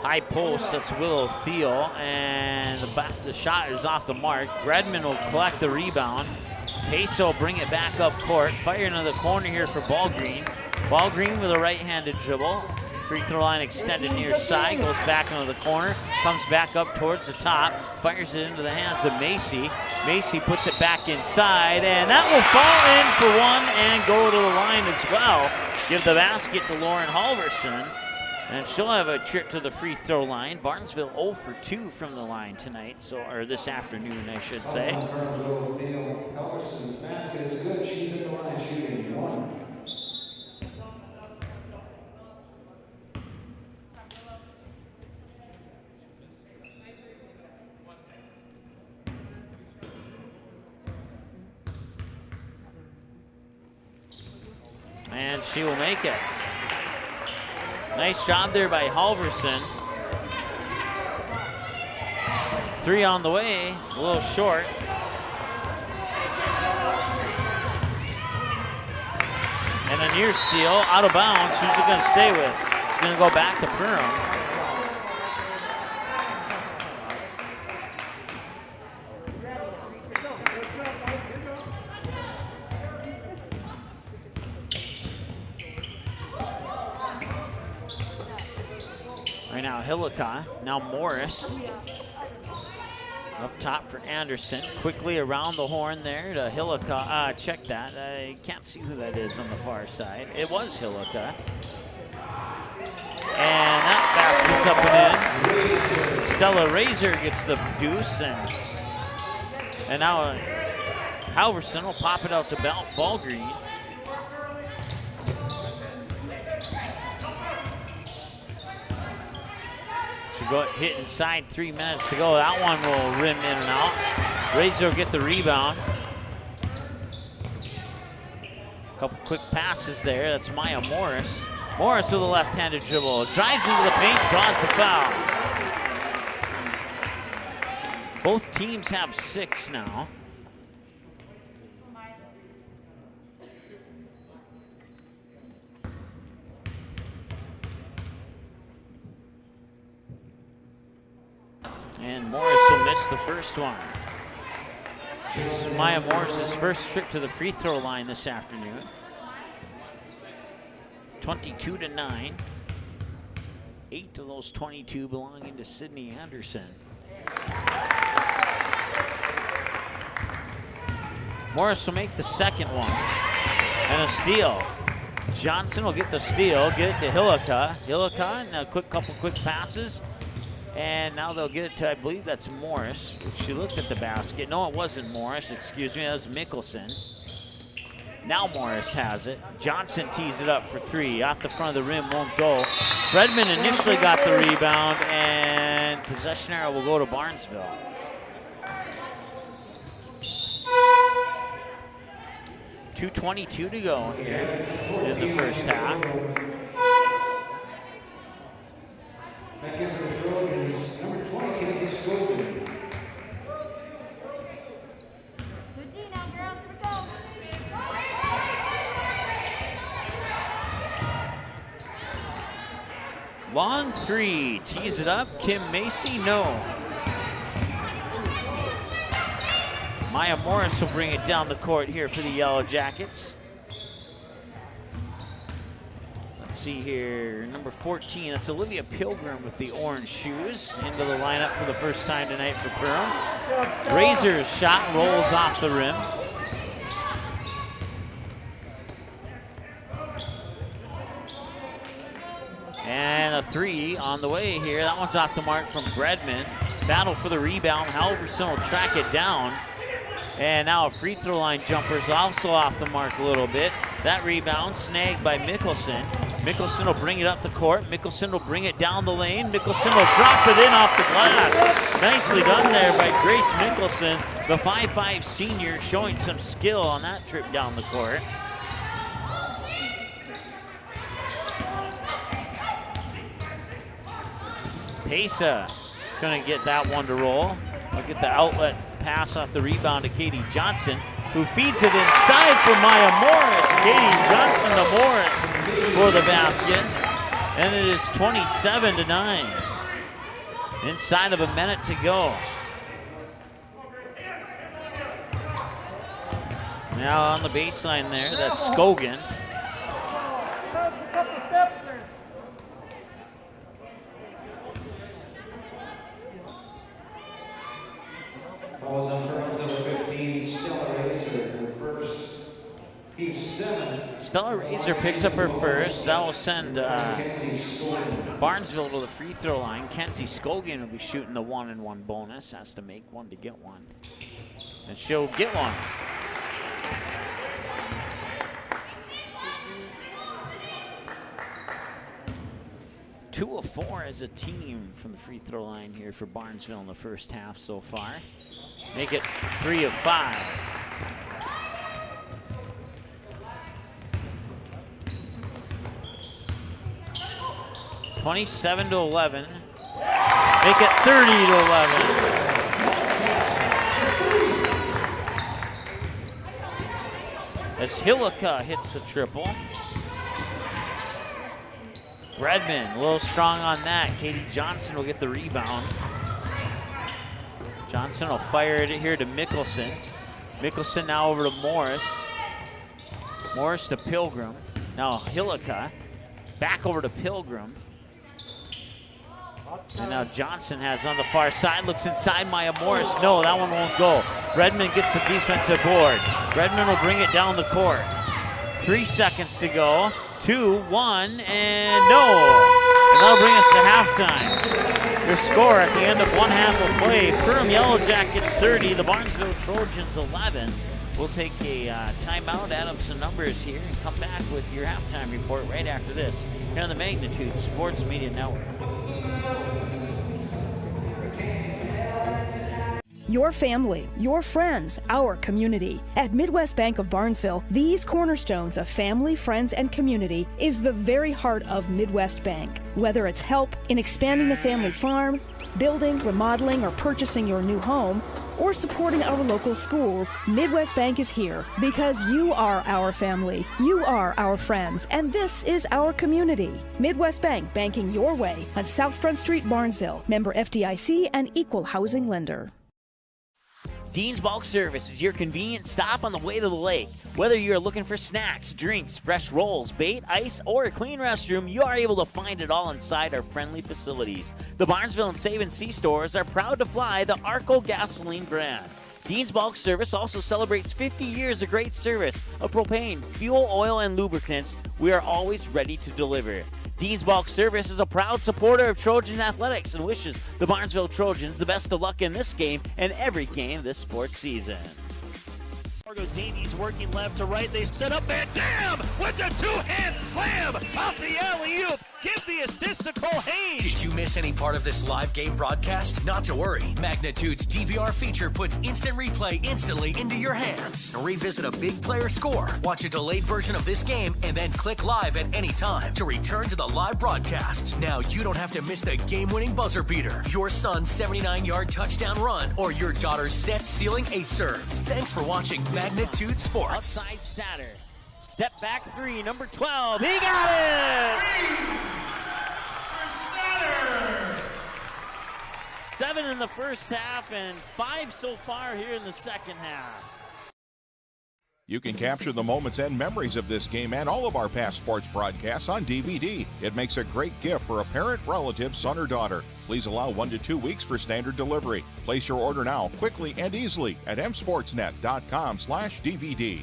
High post, that's Willow Theo, and the shot is off the mark. Bredman will collect the rebound. Peso will bring it back up court. Fire into the corner here for Ballgreen. Ballgreen with a right-handed dribble. Free throw line extended near side, goes back into the corner, comes back up towards the top, fires it into the hands of Macy. Macy puts it back inside, and that will fall in for one and go to the line as well. Give the basket to Lauren Halverson. And she'll have a trip to the free throw line. Barnesville 0 for 2 from the line tonight, or this afternoon, I should say. Helgerson's basket is good. She's at the line shooting 1. And she will make it. Nice job there by Halverson. 3 on the way, a little short. And a near steal, out of bounds. Who's it going to stay with? It's going to go back to Perham. Right now, Hillica, now Morris. Up top for Anderson. Quickly around the horn there to Hillica. Check that. I can't see who that is on the far side. It was Hillica. And that basket's up and in. Stella Razor gets the deuce. And now Halverson will pop it out to Ballgreen. Go hit inside, 3 minutes to go. That one will rim in and out. Razor will get the rebound. Couple quick passes there. That's Maya Morris. Morris with a left-handed dribble. Drives into the paint, draws the foul. Both teams have 6 now. And Morris will miss the first one. It's Maya Morris's first trip to the free throw line this afternoon. 22-9. 8 of those 22 belonging to Sydney Anderson. Morris will make the second one. And a steal. Johnson will get the steal, get it to Hillica. Hillica, and a couple quick passes. And now they'll get it to, I believe that's Morris. She looked at the basket. No, it wasn't Morris, excuse me, that was Mickelson. Now Morris has it. Johnson tees it up for 3. Off the front of the rim, won't go. Redmond initially got the rebound, and possession arrow will go to Barnesville. .222 to go here in the first half. Back in for the Trojans, number 20, Kenzie Scogan. Good D now, girls. Here we go. Long 3, tees it up. Kim Macy, no. Maya Morris will bring it down the court here for the Yellow Jackets. See here, number 14, that's Olivia Pilgrim with the orange shoes into the lineup for the first time tonight for Perham. Razor's shot rolls off the rim. And a 3 on the way here. That one's off the mark from Bredman. Battle for the rebound. Halverson will track it down. And now a free throw line jumper is also off the mark a little bit. That rebound snagged by Mickelson. Mickelson will bring it up the court. Mickelson will bring it down the lane. Mickelson will drop it in off the glass. Nicely done there by Grace Mickelson, the 5'5" senior, showing some skill on that trip down the court. Pesa gonna get that one to roll. We'll get the outlet pass off the rebound to Katie Johnson, who feeds it inside for Maya Morris. Katie Johnson to Morris for the basket. And it is 27-9. Inside of a minute to go. Now on the baseline there, that's Scogan. Calls on Perham's number 15, Stella Razor, her first. Team 7. Stella Razor picks up her first. That will send Barnesville to the free throw line. Kenzie Scogan will be shooting the 1-and-1 bonus. Has to make one to get one. And she'll get one. Two of 4 as a team from the free throw line here for Barnesville in the first half so far. Make it 3 of 5. (27-11). Make it 30-11. As Hillica hits the triple. Redmond, a little strong on that. Katie Johnson will get the rebound. Johnson will fire it here to Mickelson. Mickelson now over to Morris. Morris to Pilgrim. Now Hillica. Back over to Pilgrim. And now Johnson has on the far side. Looks inside Maya Morris. No, that one won't go. Redmond gets the defensive board. Redmond will bring it down the court. 3 seconds to go. 2, 1, and no. And that'll bring us to halftime. Your score at the end of one half of play, Perham Yellow Jackets 30, the Barnesville Trojans 11. We'll take a timeout, add up some numbers here, and come back with your halftime report right after this here on the Magnitude Sports Media Network. Your family, your friends, our community. At Midwest Bank of Barnesville, these cornerstones of family, friends, and community is the very heart of Midwest Bank. Whether it's help in expanding the family farm, building, remodeling, or purchasing your new home, or supporting our local schools, Midwest Bank is here because you are our family, you are our friends, and this is our community. Midwest Bank, banking your way on South Front Street, Barnesville. Member FDIC and equal housing lender. Dean's Bulk Service is your convenient stop on the way to the lake. Whether you're looking for snacks, drinks, fresh rolls, bait, ice, or a clean restroom, you are able to find it all inside our friendly facilities. The Barnesville and Save & See stores are proud to fly the Arco gasoline brand. Dean's Bulk Service also celebrates 50 years of great service of propane, fuel, oil, and lubricants. We are always ready to deliver. Dean's Bulk Service is a proud supporter of Trojan athletics and wishes the Barnesville Trojans the best of luck in this game and every game this sports season. Margo Davies working left to right. They set up Van Dam with the two-hand slam off the alley-oop. Give the assist to Cole Hayes. Did you miss any part of this live game broadcast? Not to worry. Magnitude's DVR feature puts instant replay instantly into your hands. Revisit a big player score, watch a delayed version of this game, and then click live at any time to return to the live broadcast. Now you don't have to miss the game-winning buzzer beater, your son's 79-yard touchdown run, or your daughter's set-sealing ace serve. Thanks for watching Magnitude Sports. Outside Satter. Step back 3, number 12. He got it! 7 in the first half and 5 so far here in the second half. You can capture the moments and memories of this game and all of our past sports broadcasts on DVD. It makes a great gift for a parent, relative, son, or daughter. Please allow 1 to 2 weeks for standard delivery. Place your order now, quickly and easily at msportsnet.com/DVD.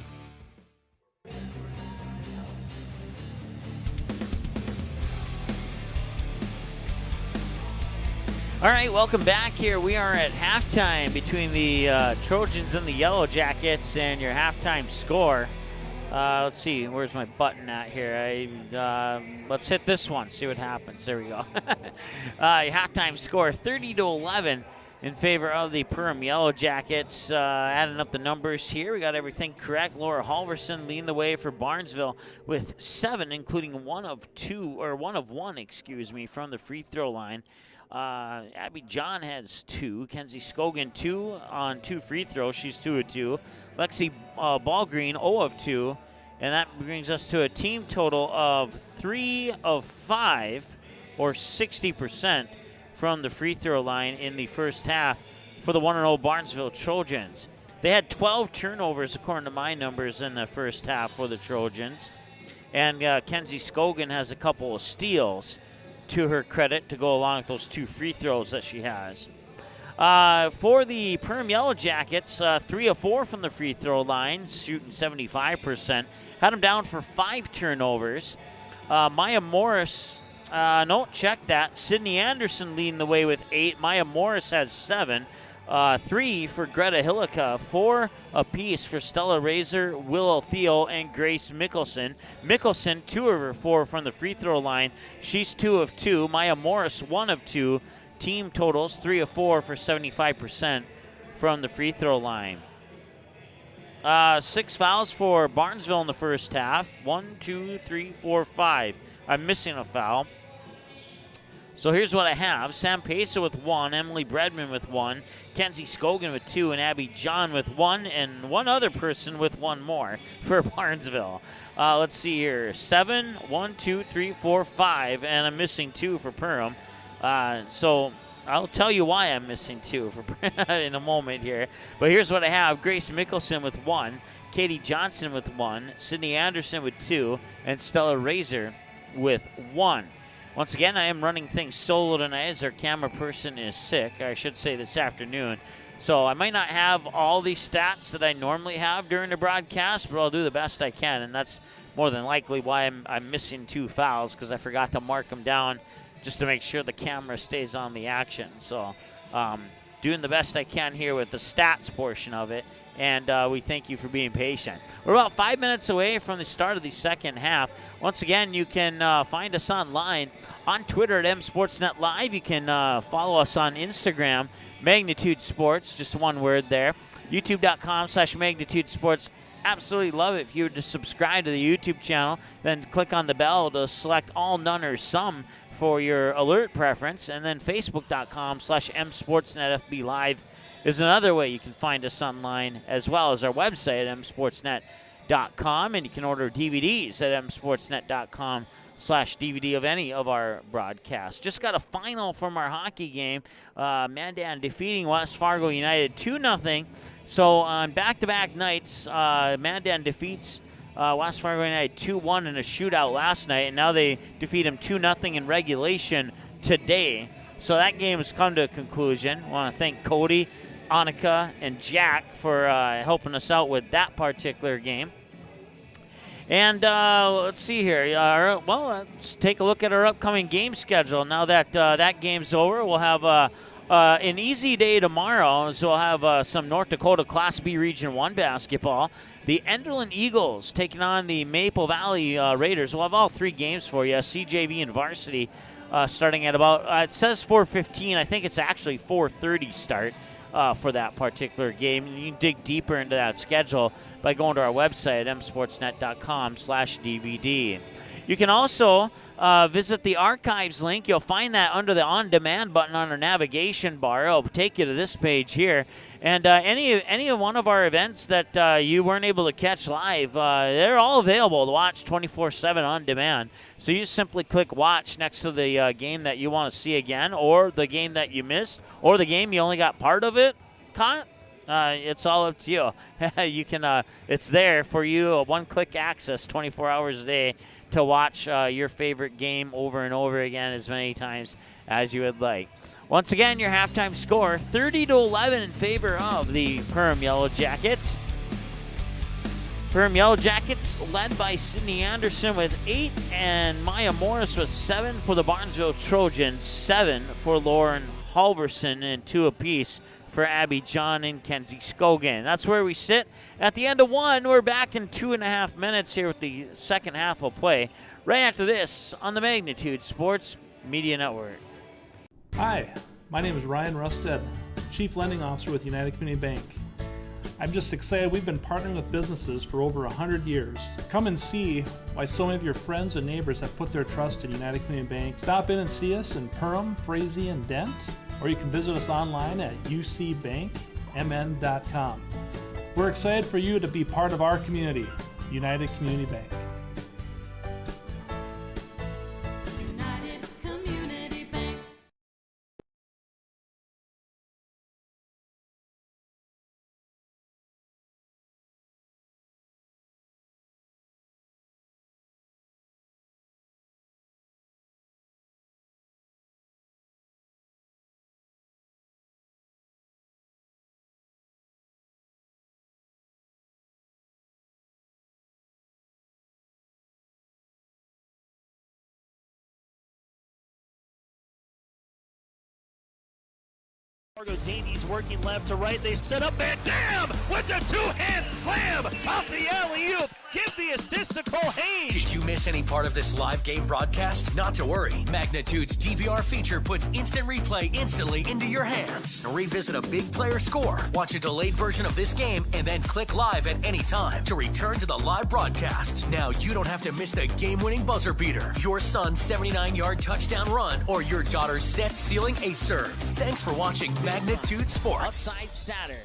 All right, welcome back here. We are at halftime between the Trojans and the Yellow Jackets, and your halftime score. Let's see, where's my button at here? Let's hit this one, see what happens. There we go. Halftime score, 30-11 in favor of the Perham Yellow Jackets. Adding up the numbers here, we got everything correct. Laura Halverson leading the way for Barnesville with 7, including one of one, from the free throw line. Abby John has 2. Kenzie Scogan 2 on 2 free throws. She's 2 of 2. Lexi Ballgreen 0 of 2. And that brings us to a team total of 3 of 5, or 60% from the free throw line in the first half for the 1-0 Barnesville Trojans. They had 12 turnovers according to my numbers in the first half for the Trojans. And Kenzie Scogan has a couple of steals to her credit to go along with those 2 free throws that she has. For the Perham Yellow Jackets, 3 of 4 from the free throw line, shooting 75%. Had them down for 5 turnovers. Maya Morris, no, check that. Sydney Anderson leading the way with 8. Maya Morris has 7. 3 for Greta Hillica, 4 apiece for Stella Razor, Willow Theo, and Grace Mickelson. Mickelson, 2 of her 4 from the free throw line. She's 2 of 2. Maya Morris, 1 of 2. Team totals, 3 of 4 for 75% from the free throw line. 6 fouls for Barnesville in the first half. 1, 2, 3, 4, 5. I'm missing a foul. So here's what I have. Sam Pesa with 1, Emily Bredman with 1, Kenzie Scogan with 2, and Abby John with 1, and one other person with 1 more for Barnesville. Let's see here. 7, 1, 2, 3, 4, 5, and I'm missing 2 for Perham. So I'll tell you why I'm missing 2 for in a moment here. But here's what I have. Grace Mickelson with 1, Katie Johnson with 1, Sydney Anderson with 2, and Stella Razor with 1. Once again, I am running things solo tonight as our camera person is sick, I should say this afternoon. So I might not have all the stats that I normally have during the broadcast, but I'll do the best I can, and that's more than likely why I'm missing 2 fouls, because I forgot to mark them down just to make sure the camera stays on the action. So doing the best I can here with the stats portion of it, and we thank you for being patient. We're about 5 minutes away from the start of the second half. Once again, you can find us online on Twitter at MSportsNet Live. You can follow us on Instagram, Magnitude Sports, just one word there. YouTube.com/Magnitude Sports. Absolutely love it if you were to subscribe to the YouTube channel, then click on the bell to select all, none, or some for your alert preference, and then Facebook.com/MSportsNetFB Live is another way you can find us online, as well as our website at msportsnet.com, and you can order DVDs at msportsnet.com/DVD of any of our broadcasts. Just got a final from our hockey game. Mandan defeating West Fargo United 2-0. So on back-to-back nights, Mandan defeats West Fargo United 2-1 in a shootout last night, and now they defeat them 2-0 in regulation today. So that game has come to a conclusion. I want to thank Cody, Annika, and Jack for helping us out with that particular game. And let's see here. Let's take a look at our upcoming game schedule. Now that that game's over, we'll have an easy day tomorrow. So we'll have some North Dakota Class B Region 1 basketball. The Enderlin Eagles taking on the Maple Valley Raiders. We'll have all 3 games for you, CJV and varsity, starting at about, it says 4:15. I think it's actually 4:30 start. For that particular game. You can dig deeper into that schedule by going to our website at msportsnet.com/DVD. You can also visit the archives link. You'll find that under the on-demand button on our navigation bar. It'll take you to this page here. And any of one of our events that you weren't able to catch live, they're all available to watch 24/7 on demand. So you just simply click watch next to the game that you want to see again, or the game that you missed, or the game you only got part of it caught. It's all up to you. You can. It's there for you, a one-click access 24 hours a day to watch your favorite game over and over again as many times as you would like. Once again, your halftime score, 30-11 in favor of the Perham Yellow Jackets. Perham Yellow Jackets led by Sydney Anderson with 8 and Maya Morris with 7 for the Barnesville Trojans, 7 for Lauren Halverson, and 2 apiece for Abby John and Kenzie Scogan. That's where we sit. At the end of 1, we're back in 2.5 minutes here with the second half of play. Right after this on the Magnitude Sports Media Network. Hi, my name is Ryan Rusted, Chief Lending Officer with United Community Bank. I'm just excited we've been partnering with businesses for over 100 years. Come and see why so many of your friends and neighbors have put their trust in United Community Bank. Stop in and see us in Perham, Frazee, and Dent, or you can visit us online at ucbankmn.com. We're excited for you to be part of our community, United Community Bank. Fargo Davies working left to right. They set up Van Dam with the two-hand slam off the alley-oop. Give the assist to Cole Hayes. Did you miss any part of this live game broadcast? Not to worry. Magnitude's DVR feature puts instant replay instantly into your hands. Revisit a big player score, watch a delayed version of this game, and then click live at any time to return to the live broadcast. Now you don't have to miss the game-winning buzzer beater, your son's 79-yard touchdown run, or your daughter's set-sealing ace serve. Thanks for watching Magnitude Sports. Outside Satter.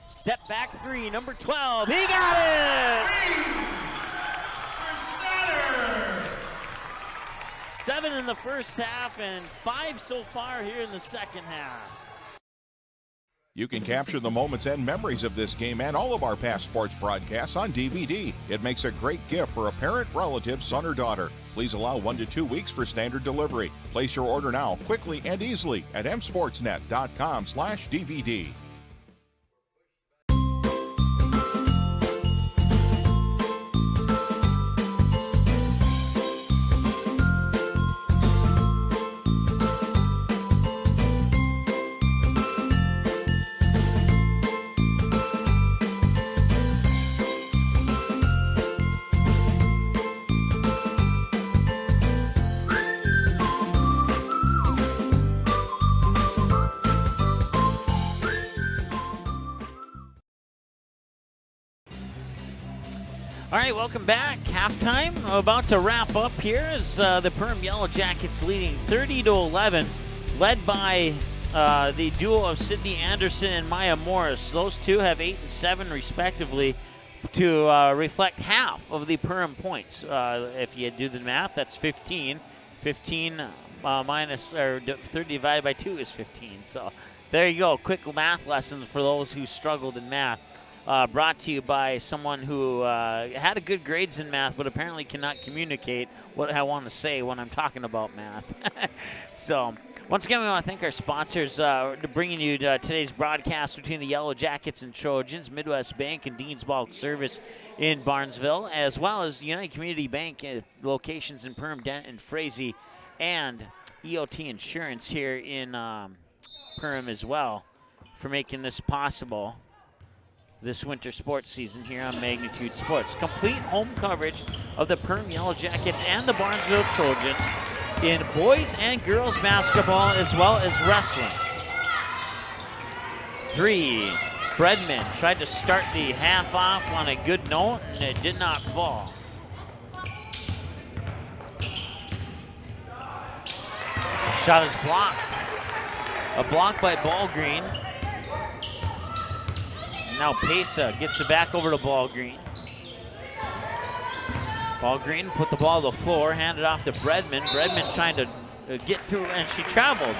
Step back three, number 12. He got it! 7 in the first half and 5 so far here in the second half. You can capture the moments and memories of this game and all of our past sports broadcasts on DVD. It makes a great gift for a parent, relative, son, or daughter. Please allow 1 to 2 weeks for standard delivery. Place your order now, quickly and easily at msportsnet.com/DVD. All right, welcome back. Halftime. About to wrap up here as the Perham Yellow Jackets leading 30-11, led by the duo of Sydney Anderson and Maya Morris. Those two have 8 and 7 respectively to reflect half of the Perham points. If you do the math, that's 15. 15 minus or 30 divided by 2 is 15. So there you go. Quick math lessons for those who struggled in math. Brought to you by someone who had a good grades in math, but apparently cannot communicate what I want to say when I'm talking about math. So, once again, we want to thank our sponsors bringing you today's broadcast between the Yellow Jackets and Trojans, Midwest Bank and Dean's Bulk Service in Barnesville, as well as United Community Bank locations in Perham, Dent, and Frazee, and EOT Insurance here in Perham as well for making this possible. This winter sports season here on Magnitude Sports. Complete home coverage of the Perham Yellow Jackets and the Barnesville Trojans in boys and girls basketball as well as wrestling. 3, Bredman tried to start the half off on a good note and it did not fall. Shot is blocked. A block by Ballgreen. Now Pesa gets it back over to Ballgreen. Ballgreen put the ball to the floor, handed off to Bredman. Bredman trying to get through, and she traveled.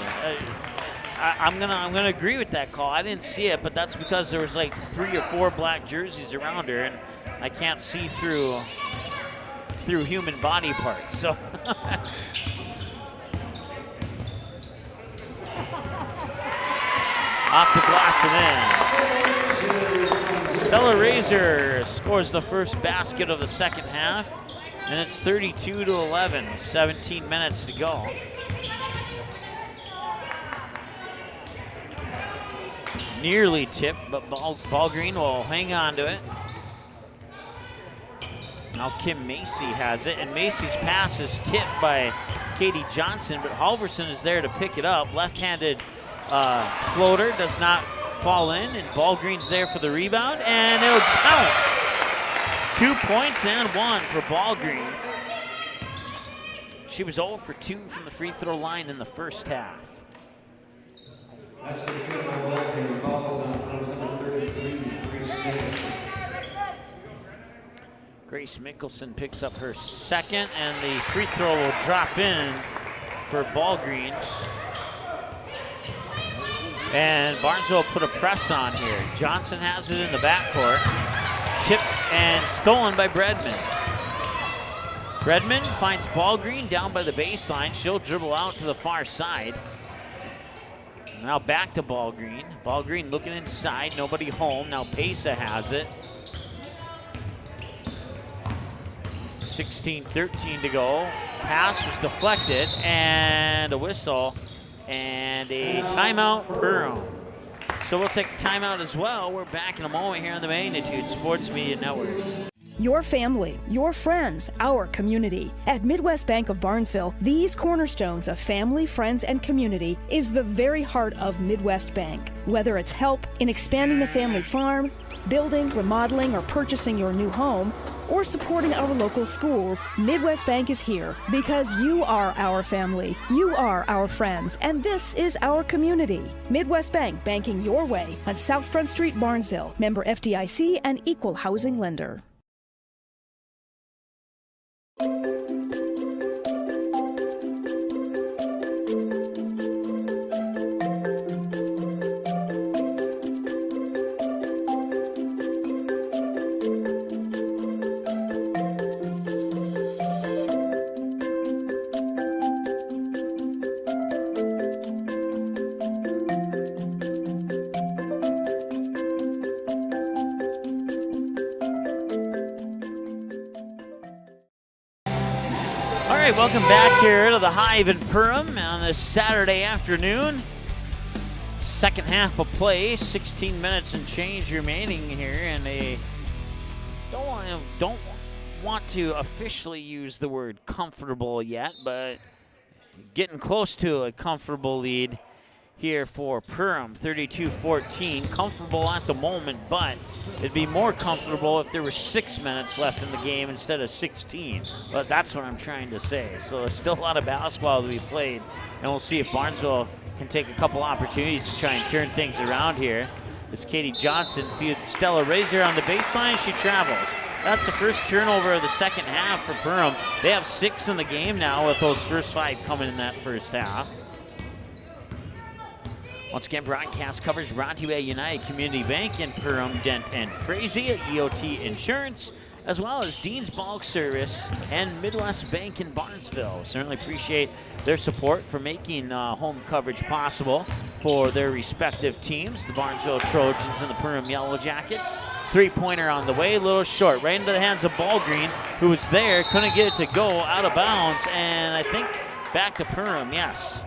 I'm gonna agree with that call. I didn't see it, but that's because there was like 3 or 4 black jerseys around her, and I can't see through human body parts. So. Off the glass and in. Stella Razor scores the first basket of the second half, and it's 32-11, 17 minutes to go. Nearly tipped, but Ballgreen will hang on to it. Now Kim Macy has it, and Macy's pass is tipped by Katie Johnson, but Halverson is there to pick it up. Left-handed floater does not fall in, and Ballgreen's there for the rebound, and it'll count. 2 points and 1 for Ballgreen. She was 0 for 2 from the free throw line in the first half. That's what's good by Ballgreen. Foul is on number 33, Grace Mickelson. Grace Mickelson picks up her second, and the free throw will drop in for Ballgreen. And Barnesville put a press on here. Johnson has it in the backcourt. Tipped and stolen by Bredman. Bredman finds Ballgreen down by the baseline. She'll dribble out to the far side. Now back to Ballgreen. Ballgreen looking inside, nobody home. Now Pesa has it. 16-13 to go. Pass was deflected, and a whistle. And a timeout, Perham. So we'll take a timeout as well. We're back in a moment here on the Magnitude Sports Media Network. Your family, your friends, our community. At Midwest Bank of Barnesville, these cornerstones of family, friends, and community is the very heart of Midwest Bank. Whether it's help in expanding the family farm, building, remodeling, or purchasing your new home, or supporting our local schools, Midwest Bank is here because you are our family, you are our friends, and this is our community. Midwest Bank, banking your way on South Front Street, Barnesville. Member FDIC and equal housing lender. Welcome back here to the Hive in Perham on this Saturday afternoon. Second half of play, 16 minutes and change remaining here, and they don't want to officially use the word comfortable yet, but getting close to a comfortable lead here for Perham, 32-14. Comfortable at the moment, but it'd be more comfortable if there were 6 minutes left in the game instead of 16. But that's what I'm trying to say. So there's still a lot of basketball to be played, and we'll see if Barnesville can take a couple opportunities to try and turn things around here. As Katie Johnson feeds Stella Razor on the baseline, she travels. That's the first turnover of the second half for Perham. They have 6 in the game now with those first 5 coming in that first half. Once again, broadcast coverage brought to you by United Community Bank in Perham, Dent, and Frazee, at EOT Insurance, as well as Dean's Bulk Service and Midwest Bank in Barnesville. Certainly appreciate their support for making home coverage possible for their respective teams, the Barnesville Trojans and the Perham Yellow Jackets. Three-pointer on the way, a little short, right into the hands of Ballgreen, who was there, couldn't get it to go, out of bounds, and I think back to Perham, yes.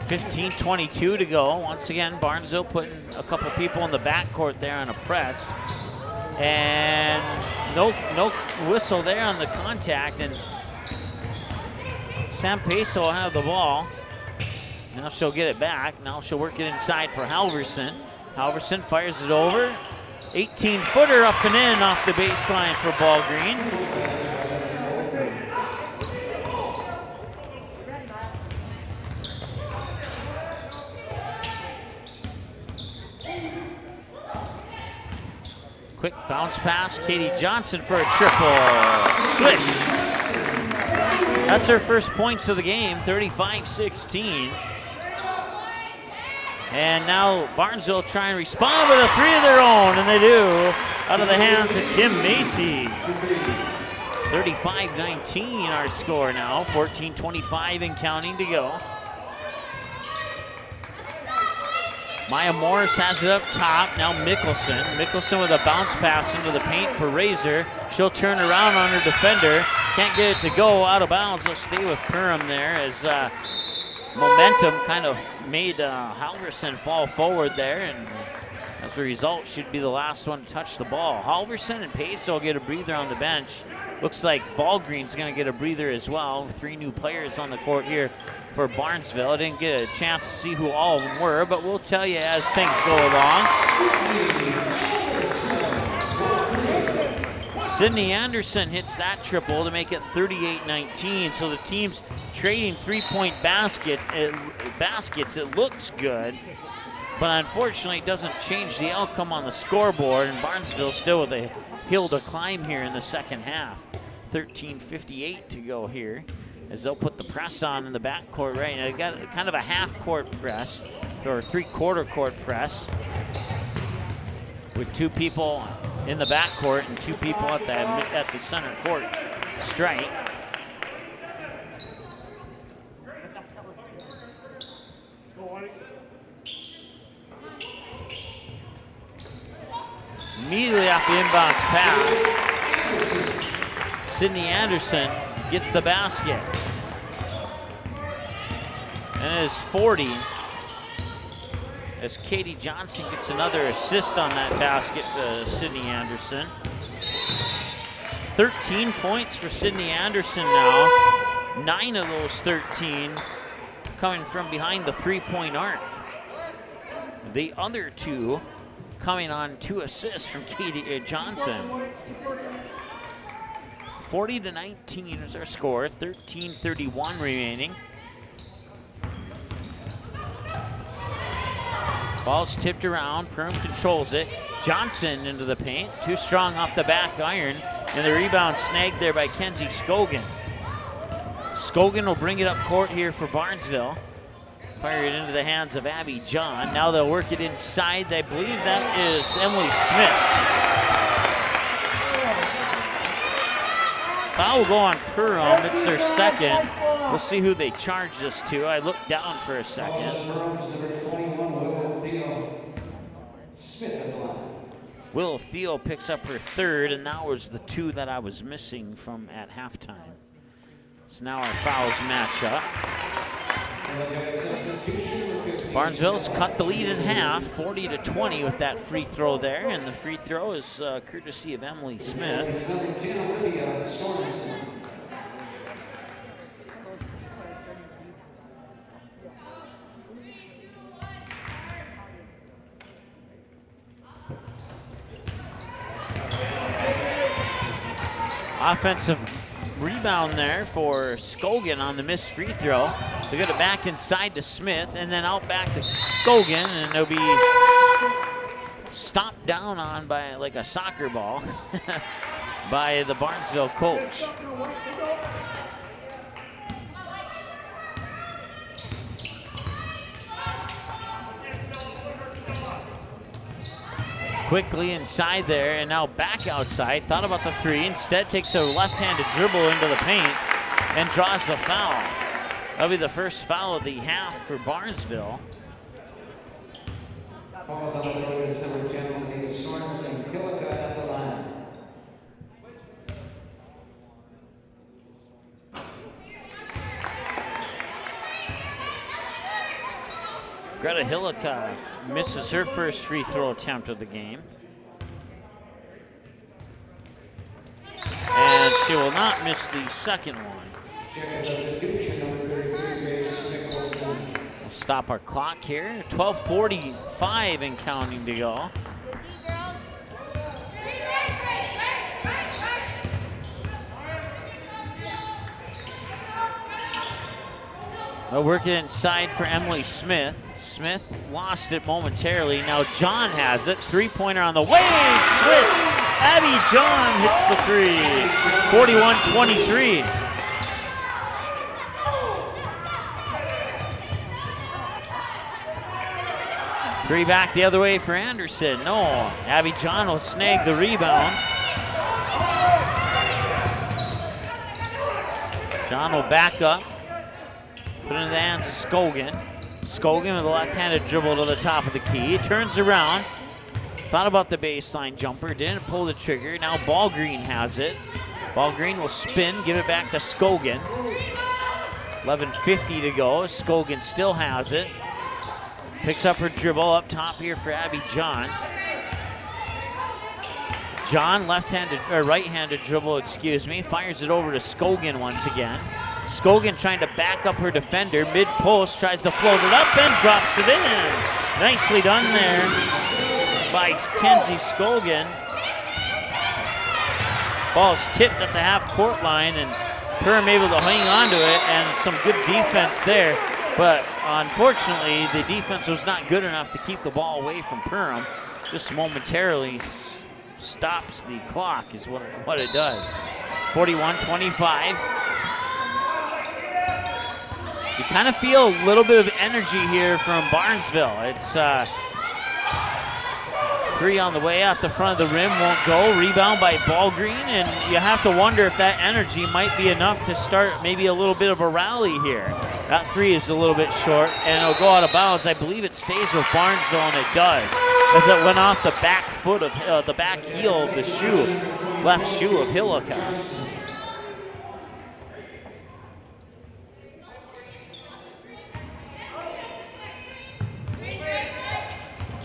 15:22 to go. Once again, Barnesville putting a couple people in the backcourt there on a press. And no whistle there on the contact. And Sam Peso will have the ball. Now she'll get it back. Now she'll work it inside for Halverson. Halverson fires it over. 18-footer up and in off the baseline for Ballgreen. Quick bounce pass, Katie Johnson for a triple. Swish. That's her first points of the game, 35-16. And now Barnesville try and respond with a 3 of their own, and they do, out of the hands of Kim Macy. 35-19 our score now, 14:25 and counting to go. Maya Morris has it up top. Now Mickelson. Mickelson with a bounce pass into the paint for Razor. She'll turn around on her defender. Can't get it to go, out of bounds. They'll stay with Perham there as momentum kind of made Halverson fall forward there. And as a result, should be the last one to touch the ball. Halverson and Peso get a breather on the bench. Looks like Ballgreen's going to get a breather as well. 3 new players on the court here for Barnesville. I didn't get a chance to see who all of them were, but we'll tell you as things go along. Sydney Anderson hits that triple to make it 38-19. So the team's trading three-point baskets. It looks good, but unfortunately it doesn't change the outcome on the scoreboard, and Barnesville still with a hill to climb here in the second half. 13:58 to go here, as they'll put the press on in the backcourt right now. They got kind of a half-court press, or three-quarter court press, with 2 people in the backcourt and 2 people at the center court strike. Immediately off the inbounds pass, Sydney Anderson gets the basket. And it is 40 as Katie Johnson gets another assist on that basket to Sydney Anderson. 13 points for Sydney Anderson now. 9 of those 13 coming from behind the three-point arc. The other 2 coming on 2 assists from Katie Johnson. 40-19 is our score, 13:31 remaining. Ball's tipped around, Perham controls it. Johnson into the paint, too strong off the back iron, and the rebound snagged there by Kenzie Scogan. Scogan will bring it up court here for Barnesville. Fire it into the hands of Abby John. Now they'll work it inside. I believe that is Emily Smith. Foul will go on Perham. It's their second. We'll see who they charge this to. I looked down for a second. Will Thiel picks up her third, and that was the 2 that I was missing from at halftime. So now our fouls match up. Barnesville's cut the lead in half, 40-20 with that free throw there, and the free throw is courtesy of Emily Smith. Offensive rebound there for Scogan on the missed free throw. They got it back inside to Smith and then out back to Scogan, and they'll be stomped down on by like a soccer ball by the Barnesville coach. Quickly inside there, and now back outside. Thought about the 3, instead takes a left-handed dribble into the paint and draws the foul. That'll be the first foul of the half for Barnesville. Fouls on the Trojans, number 10 will be Sorensen, Hillica at the line. Greta Hillica misses her first free throw attempt of the game. And she will not miss the second one. We'll stop our clock here. 12:45 and counting to go. They'll work it inside for Emily Smith. Smith lost it momentarily. Now John has it. Three-pointer on the way. Swish. Abby John hits the 3. 41-23. Three back the other way for Anderson. No. Abby John will snag the rebound. John will back up. Put it in the hands of Scogan. Scogan with a left-handed dribble to the top of the key. Turns around. Thought about the baseline jumper. Didn't pull the trigger. Now Ballgreen has it. Ballgreen will spin. Give it back to Scogan. 11:50 to go. Scogan still has it. Picks up her dribble up top here for Abby John. John left-handed or right-handed dribble, excuse me. Fires it over to Scogan once again. Scogan trying to back up her defender. Mid-post, tries to float it up and drops it in. Nicely done there by Kenzie Scogan. Ball's tipped at the half-court line, and Perham able to hang on to it, and some good defense there. But unfortunately, the defense was not good enough to keep the ball away from Perham. Just momentarily stops the clock is what it does. 41-25. You kind of feel a little bit of energy here from Barnesville. It's 3 on the way out the front of the rim, won't go. Rebound by Ballgreen, and you have to wonder if that energy might be enough to start maybe a little bit of a rally here. That 3 is a little bit short, and it'll go out of bounds. I believe it stays with Barnesville, and it does, as it went off the back foot of the back heel of the shoe, left shoe of Hillica.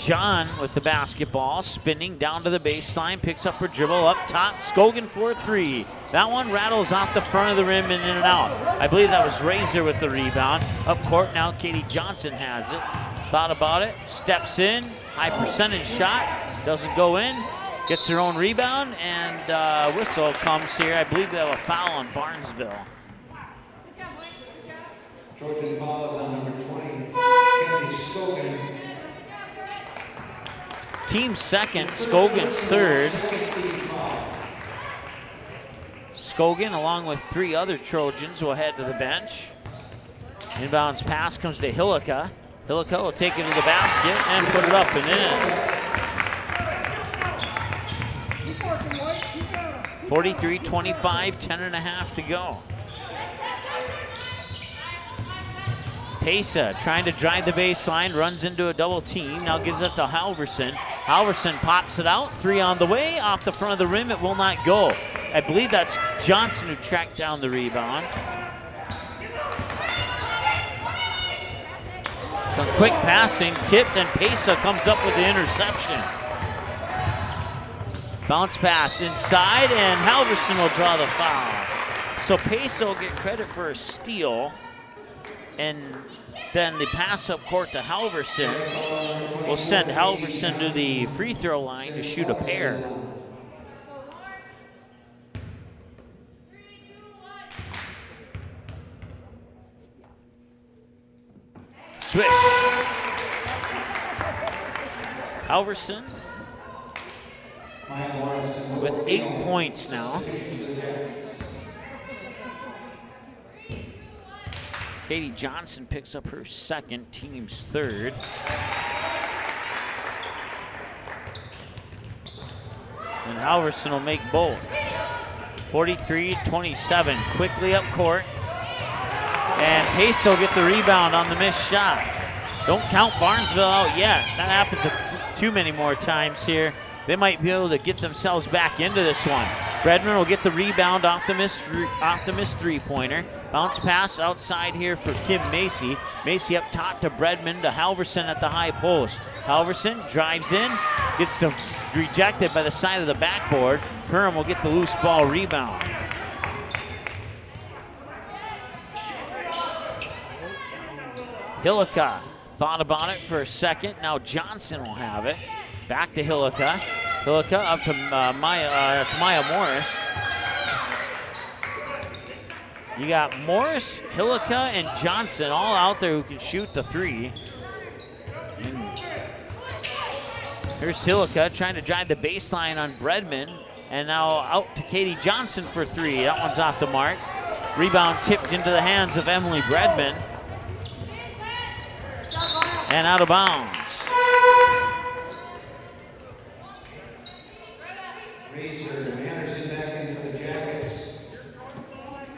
John with the basketball, spinning down to the baseline, picks up her dribble up top. Skogan for 3. That one rattles off the front of the rim and in and out. I believe that was Razor with the rebound. Up court now, Katie Johnson has it. Thought about it, steps in, high percentage shot, doesn't go in, gets her own rebound, and whistle comes here. I believe they have a foul on Barnesville. Trojan foul is on number 20, Kenzie Skogan. Team second, Skogan's third. Skogan, along with 3 other Trojans, will head to the bench. Inbounds pass comes to Hillica. Hillica will take it to the basket and put it up and in. 43-25, 10.5 to go. Pesa trying to drive the baseline, runs into a double team, now gives it to Halverson. Halverson pops it out, 3 on the way, off the front of the rim, it will not go. I believe that's Johnson who tracked down the rebound. Some quick passing, tipped, and Pesa comes up with the interception. Bounce pass inside, and Halverson will draw the foul. So Pesa will get credit for a steal, and then the pass up court to Halverson will send Halverson to the free throw line to shoot a pair. Swish. Halverson with 8 points now. Katie Johnson picks up her second, team's third. And Halverson will make both. 43-27, quickly up court. And Pace will get the rebound on the missed shot. Don't count Barnesville out yet. That happens too many more times here. They might be able to get themselves back into this one. Bredman will get the rebound off the missed three-pointer. Bounce pass outside here for Kim Macy. Macy up top to Bredman to Halverson at the high post. Halverson drives in, gets rejected by the side of the backboard. Perham will get the loose ball rebound. Hillica thought about it for a second. Now Johnson will have it. Back to Hillica. Hillica up to that's Maya Morris. You got Morris, Hillica, and Johnson all out there who can shoot the 3. And here's Hillica trying to drive the baseline on Bredman. And now out to Katie Johnson for 3. That one's off the mark. Rebound tipped into the hands of Emily Bredman. And out of bounds. Razor and Anderson back in for the Jackets.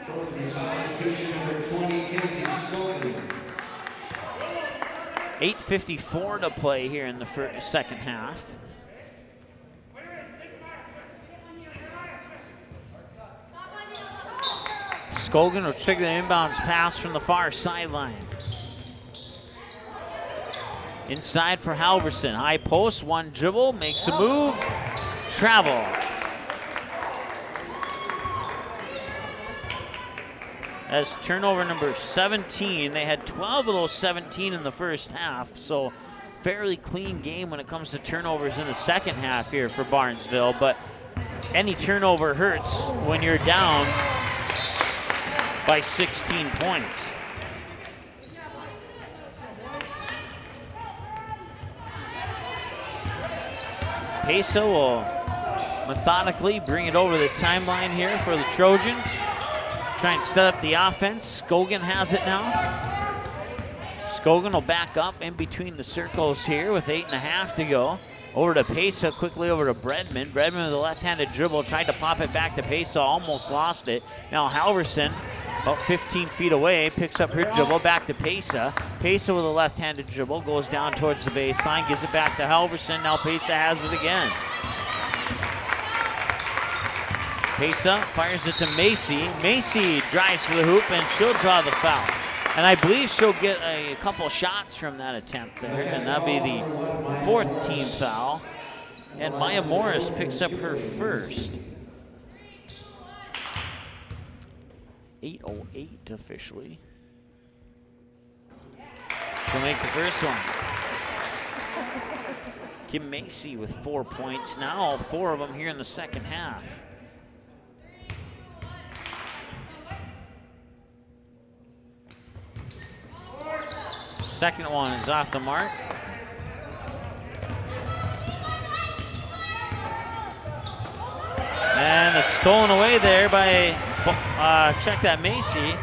Trojan substitution number 20, Kenzie Skogan. 8:54 to play here in the second half. Skogan will trigger the inbounds pass from the far sideline. Inside for Halverson. High post, one dribble, makes a move, travel. That's turnover number 17. They had 12 of those 17 in the first half, so fairly clean game when it comes to turnovers in the second half here for Barnesville, but any turnover hurts when you're down by 16 points. Pesa will methodically bring it over the timeline here for the Trojans. Try and set up the offense. Skogan has it now. Skogan will back up in between the circles here with 8.5 to go. Over to Pesa, quickly over to Bredman. Bredman with a left-handed dribble, tried to pop it back to Pesa, almost lost it. Now Halverson, about 15 feet away, picks up her dribble, back to Pesa. Pesa with a left-handed dribble, goes down towards the baseline, gives it back to Halverson. Now Pesa has it again. Pesa fires it to Macy. Macy drives to the hoop, and she'll draw the foul. And I believe she'll get a couple shots from that attempt there, and that'll be the 4th team foul. And Maya Morris picks up her first. 8:08 officially. She'll make the first one. Kim Macy with 4 points. Now all 4 of them here in the second half. Second one is off the mark. And it's stolen away there by, check that, Macy.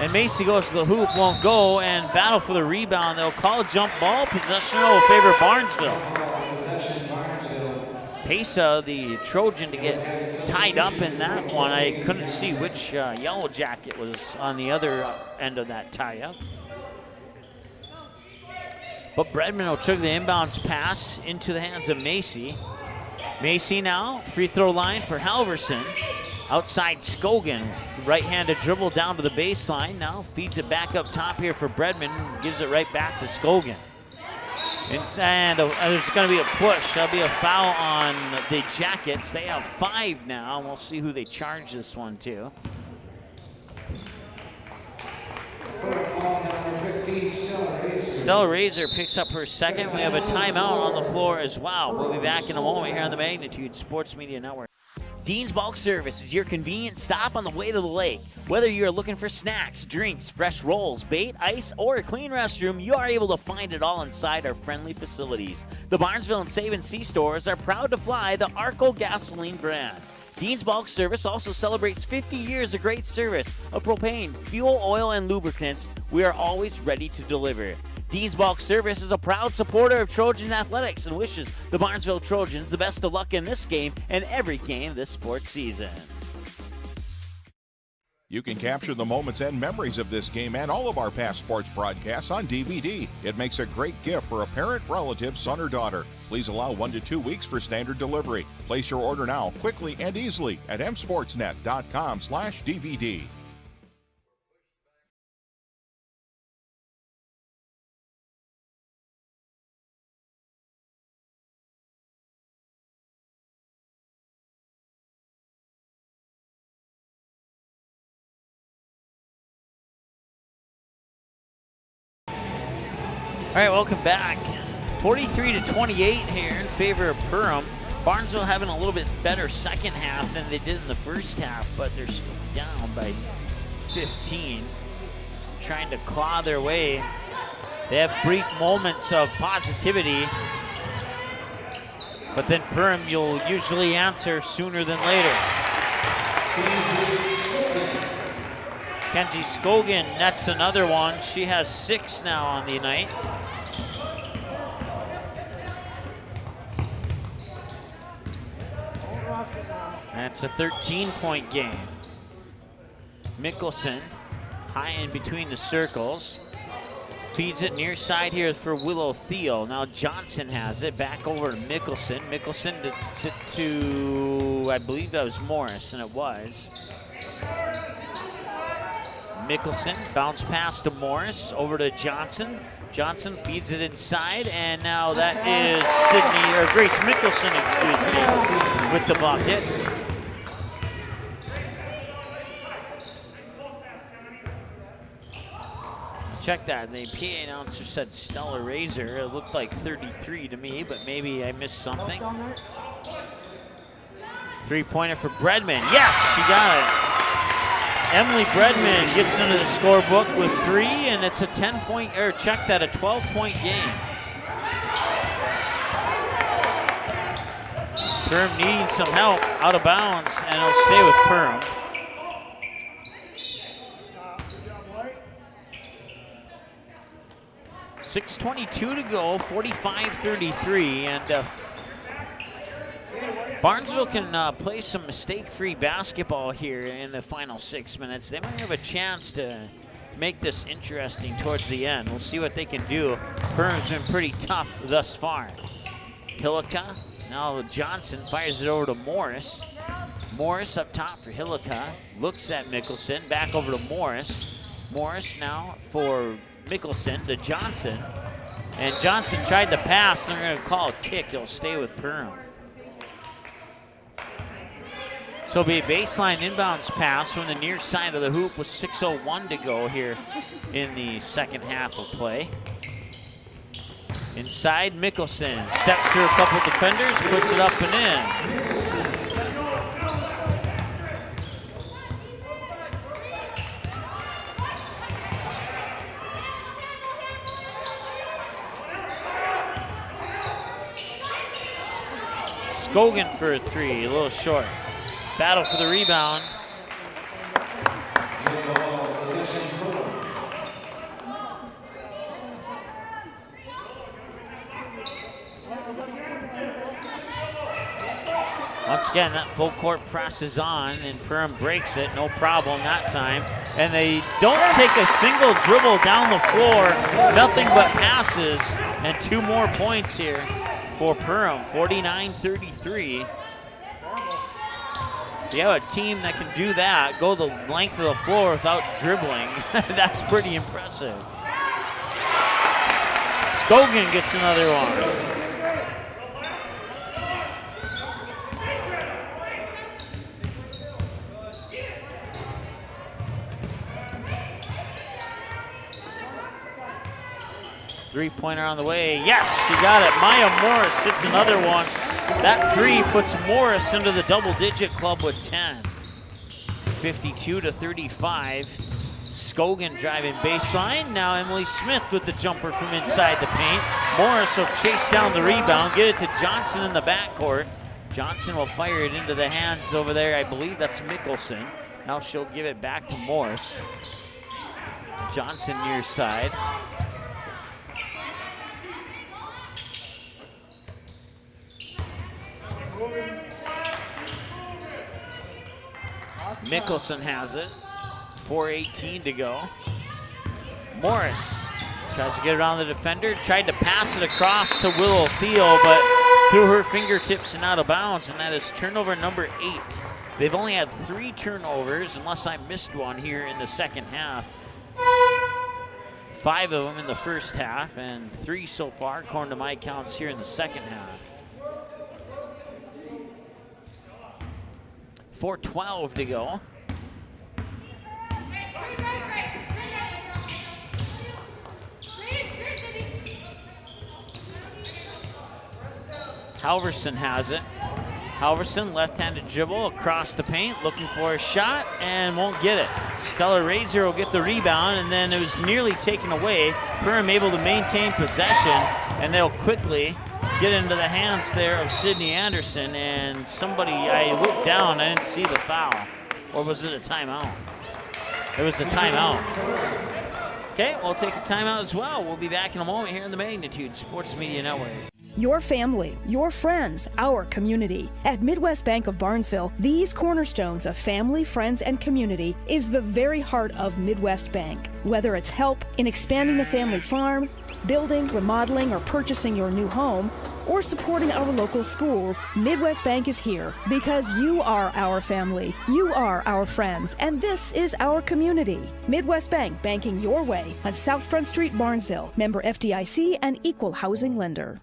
And Macy goes to the hoop, won't go, and battle for the rebound. They'll call a jump ball. Possession will favor Barnesville. Pesa, the Trojan, to get tied up in that one. I couldn't see which Yellow Jacket was on the other end of that tie-up. But Bredman will trigger the inbounds pass into the hands of Macy. Macy now, free throw line for Halverson. Outside Scogan, right-handed dribble down to the baseline. Now feeds it back up top here for Bredman. Gives it right back to Scogan. And there's going to be a push. There'll be a foul on the Jackets. They have 5 now, and we'll see who they charge this one to. Stella Razor picks up her second. We have a timeout on the floor as well. We'll be back in a moment here on the Magnitude Sports Media Network. Dean's Bulk Service is your convenient stop on the way to the lake. Whether you're looking for snacks, drinks, fresh rolls, bait, ice, or a clean restroom, you are able to find it all inside our friendly facilities. The Barnesville and Save & See stores are proud to fly the Arco gasoline brand. Dean's Bulk Service also celebrates 50 years of great service of propane, fuel, oil, and lubricants. We are always ready to deliver. Dean's Bulk Service is a proud supporter of Trojan athletics and wishes the Barnesville Trojans the best of luck in this game and every game this sports season. You can capture the moments and memories of this game and all of our past sports broadcasts on DVD. It makes a great gift for a parent, relative, son, or daughter. Please allow 1 to 2 weeks for standard delivery. Place your order now, quickly and easily at msportsnet.com/DVD. All right, welcome back. 43-28 here in favor of Perham. Barnesville having a little bit better second half than they did in the first half, but they're still down by 15. Trying to claw their way. They have brief moments of positivity, but then Perham, you'll usually answer sooner than later. Kenzie Scogan nets another one. She has 6 now on the night. That's a 13-point game. Mickelson, high in between the circles. Feeds it near side here for Willow Thiel. Now Johnson has it. Back over to Mickelson. Mickelson to, I believe that was Morris, and it was. Mickelson, bounce pass to Morris, over to Johnson. Johnson feeds it inside, and now that is Grace Mickelson, excuse me, with the bucket. Check that, the PA announcer said Stella Razor. It looked like 33 to me, but maybe I missed something. 3-pointer for Bredman. Yes, she got it. Emily Bredman gets into the scorebook with 3, and it's a 10-point, or check that, a 12-point game. Perham needing some help, out of bounds, and it'll stay with Perham. .6:22 to go, 45-33, and Barnesville can play some mistake-free basketball here in the final 6 minutes. They might have a chance to make this interesting towards the end. We'll see what they can do. Perham's been pretty tough thus far. Hillica, now Johnson fires it over to Morris. Morris up top for Hillica, looks at Mickelson, back over to Morris. Morris now for Mickelson to Johnson. And Johnson tried the pass, and they're going to call a kick. He'll stay with Perham. So it'll be a baseline inbounds pass from the near side of the hoop with 6:01 to go here in the second half of play. Inside, Mickelson steps through a couple defenders, puts it up and in. Skogan for a three, a little short. Battle for the rebound. Once again, that full court press is on, and Perham breaks it, no problem that time. And they don't take a single dribble down the floor, nothing but passes, and 2 more points here for Perham, 49-33. If you have a team that can do that, go the length of the floor without dribbling, that's pretty impressive. Skogan gets another one. Three-pointer on the way. Yes, she got it. Maya Morris hits another one. That three puts Morris into the double-digit club with 10. 52-35. Skogan driving baseline. Now Emily Smith with the jumper from inside the paint. Morris will chase down the rebound, get it to Johnson in the backcourt. Johnson will fire it into the hands over there. I believe that's Mickelson. Now she'll give it back to Morris. Johnson near side. Mickelson has it. 4:18 to go. Morris tries to get it on the defender. Tried to pass it across to Willow Thiel, but threw her fingertips and out of bounds, and that is turnover number 8. They've only had 3 turnovers, unless I missed one here in the second half. 5 of them in the first half, and 3 so far, according to my counts here in the second half. 4:12 to go. Halverson has it. Halverson, left-handed dribble across the paint, looking for a shot, and won't get it. Stella Razor will get the rebound, and then it was nearly taken away. Perham able to maintain possession, and they'll quickly get into the hands there of Sydney Anderson, and somebody, I looked down, I didn't see the foul. Or was it a timeout? It was a timeout. Okay, we'll take a timeout as well. We'll be back in a moment here on the Magnitude Sports Media Network. Your family, your friends, our community. At Midwest Bank of Barnesville, these cornerstones of family, friends, and community is the very heart of Midwest Bank. Whether it's help in expanding the family farm, building, remodeling, or purchasing your new home, or supporting our local schools, Midwest Bank is here because you are our family, you are our friends, and this is our community. Midwest Bank, banking your way on South Front Street, Barnesville. Member FDIC and equal housing lender.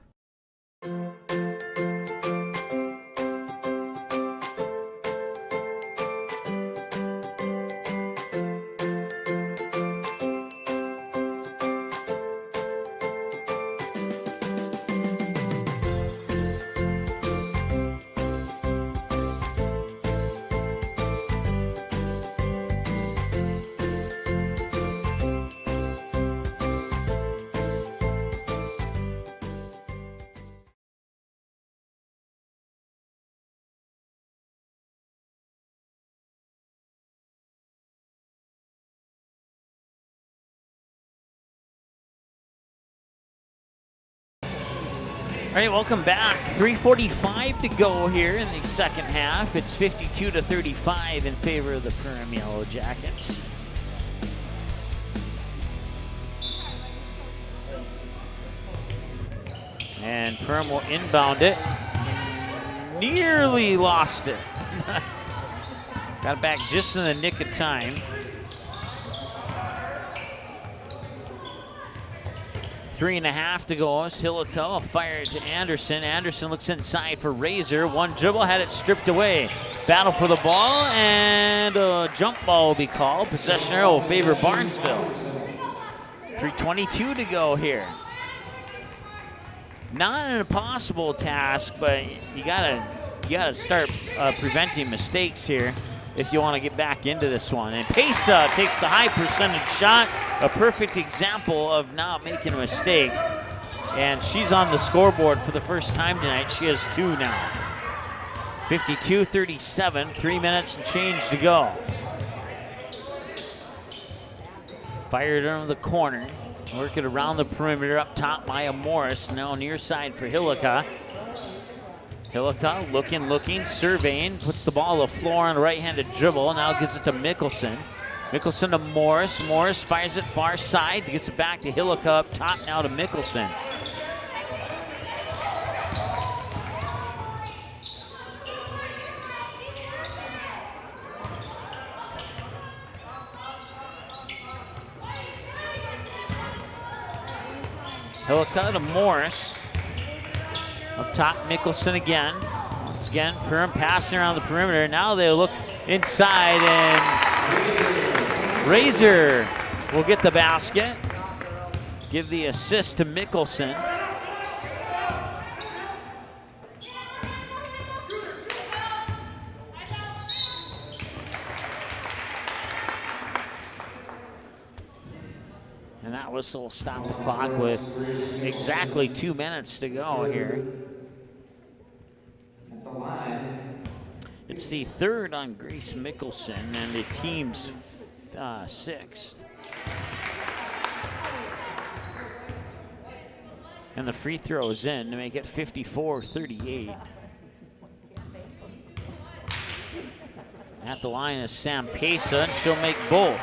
All right, welcome back. 3:45 to go here in the second half. It's 52-35 in favor of the Perham Yellow Jackets. And Perham will inbound it. Nearly lost it. Got it back just in the nick of time. 3.5 to go. Hillico will fire it to Anderson. Anderson looks inside for Razor. One dribble, had it stripped away. Battle for the ball, and a jump ball will be called. Possession arrow will favor Barnesville. 3:22 to go here. Not an impossible task, but you gotta start preventing mistakes here if you want to get back into this one. And Pesa takes the high percentage shot, a perfect example of not making a mistake. And she's on the scoreboard for the first time tonight. She has 2 now. 52-37, 3 minutes and change to go. Fired under the corner. Work it around the perimeter. Up top, Maya Morris. Now near side for Hillica. Hillica looking, surveying. Puts the ball on the floor on a right-handed dribble. Now gives it to Mickelson. Mickelson to Morris. Morris fires it far side. Gets it back to Hillica. Up top now to Mickelson. Hillica to Morris. Up top, Mickelson again. Once again, Perham passing around the perimeter. Now they look inside, and Razor will get the basket. Give the assist to Mickelson. And that whistle will stop the clock with exactly 2 minutes to go here. It's the third on Grace Mickelson and the team's 6th. And the free throw is in to make it 54-38. At the line is Sam Pesa, and she'll make both.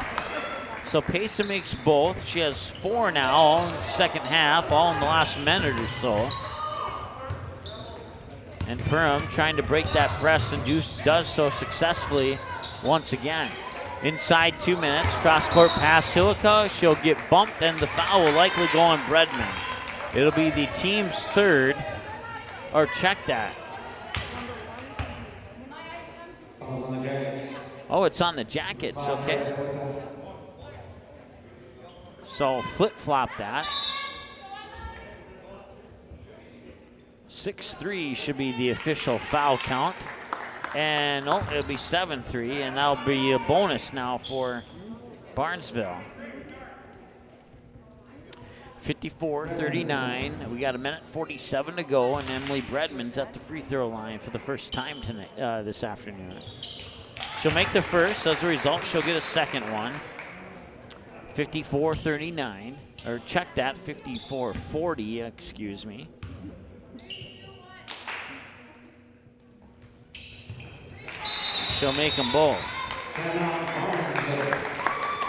So Pesa makes both. She has 4 now, all in the second half, all in the last minute or so. And Perham trying to break that press and does so successfully once again. Inside 2 minutes, cross-court pass Hillica. She'll get bumped, and the foul will likely go on Bredman. It'll be the team's 3rd, or check that. Oh, it's on the Jackets, okay. So flip-flop that. 6-3 should be the official foul count. And it'll be 7-3, and that'll be a bonus now for Barnesville. 54-39. We got 1:47 to go, and Emily Bredman's at the free throw line for the first time tonight, this afternoon. She'll make the first. As a result, she'll get a second one. 54-39, or check that, 54-40, excuse me. She'll make them both.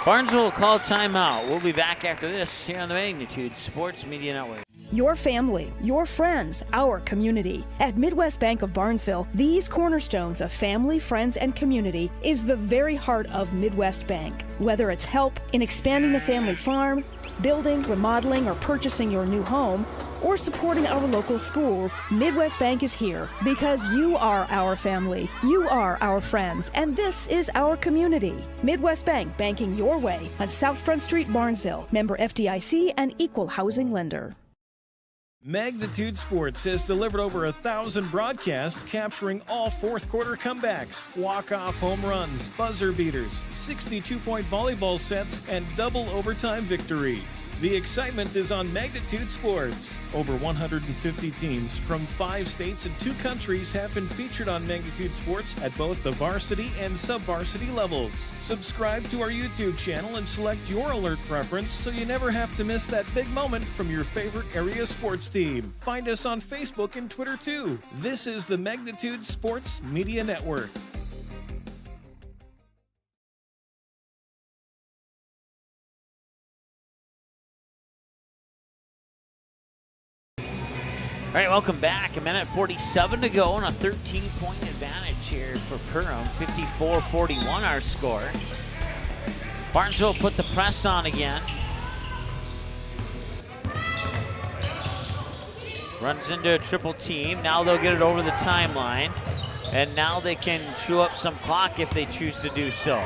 Barnesville will call timeout. We'll be back after this here on the Magnitude Sports Media Network. Your family, your friends, our community. At Midwest Bank of Barnesville, these cornerstones of family, friends, and community is the very heart of Midwest Bank. Whether it's help in expanding the family farm, building, remodeling, or purchasing your new home, or supporting our local schools, Midwest Bank is here because you are our family, you are our friends, and this is our community. Midwest Bank, banking your way on South Front Street, Barnesville. Member FDIC and equal housing lender. Magnitude Sports has delivered over 1,000 broadcasts capturing all fourth quarter comebacks, walk-off home runs, buzzer beaters, 62-point volleyball sets, and double overtime victories. The excitement is on Magnitude Sports. Over 150 teams from 5 states and 2 countries have been featured on Magnitude Sports at both the varsity and sub-varsity levels. Subscribe to our YouTube channel and select your alert preference so you never have to miss that big moment from your favorite area sports team. Find us on Facebook and Twitter too. This is the Magnitude Sports Media Network. All right, welcome back. 1:47 to go and a 13-point advantage here for Perham. 54-41 our score. Barnesville put the press on again. Runs into a triple team. Now they'll get it over the timeline. And now they can chew up some clock if they choose to do so.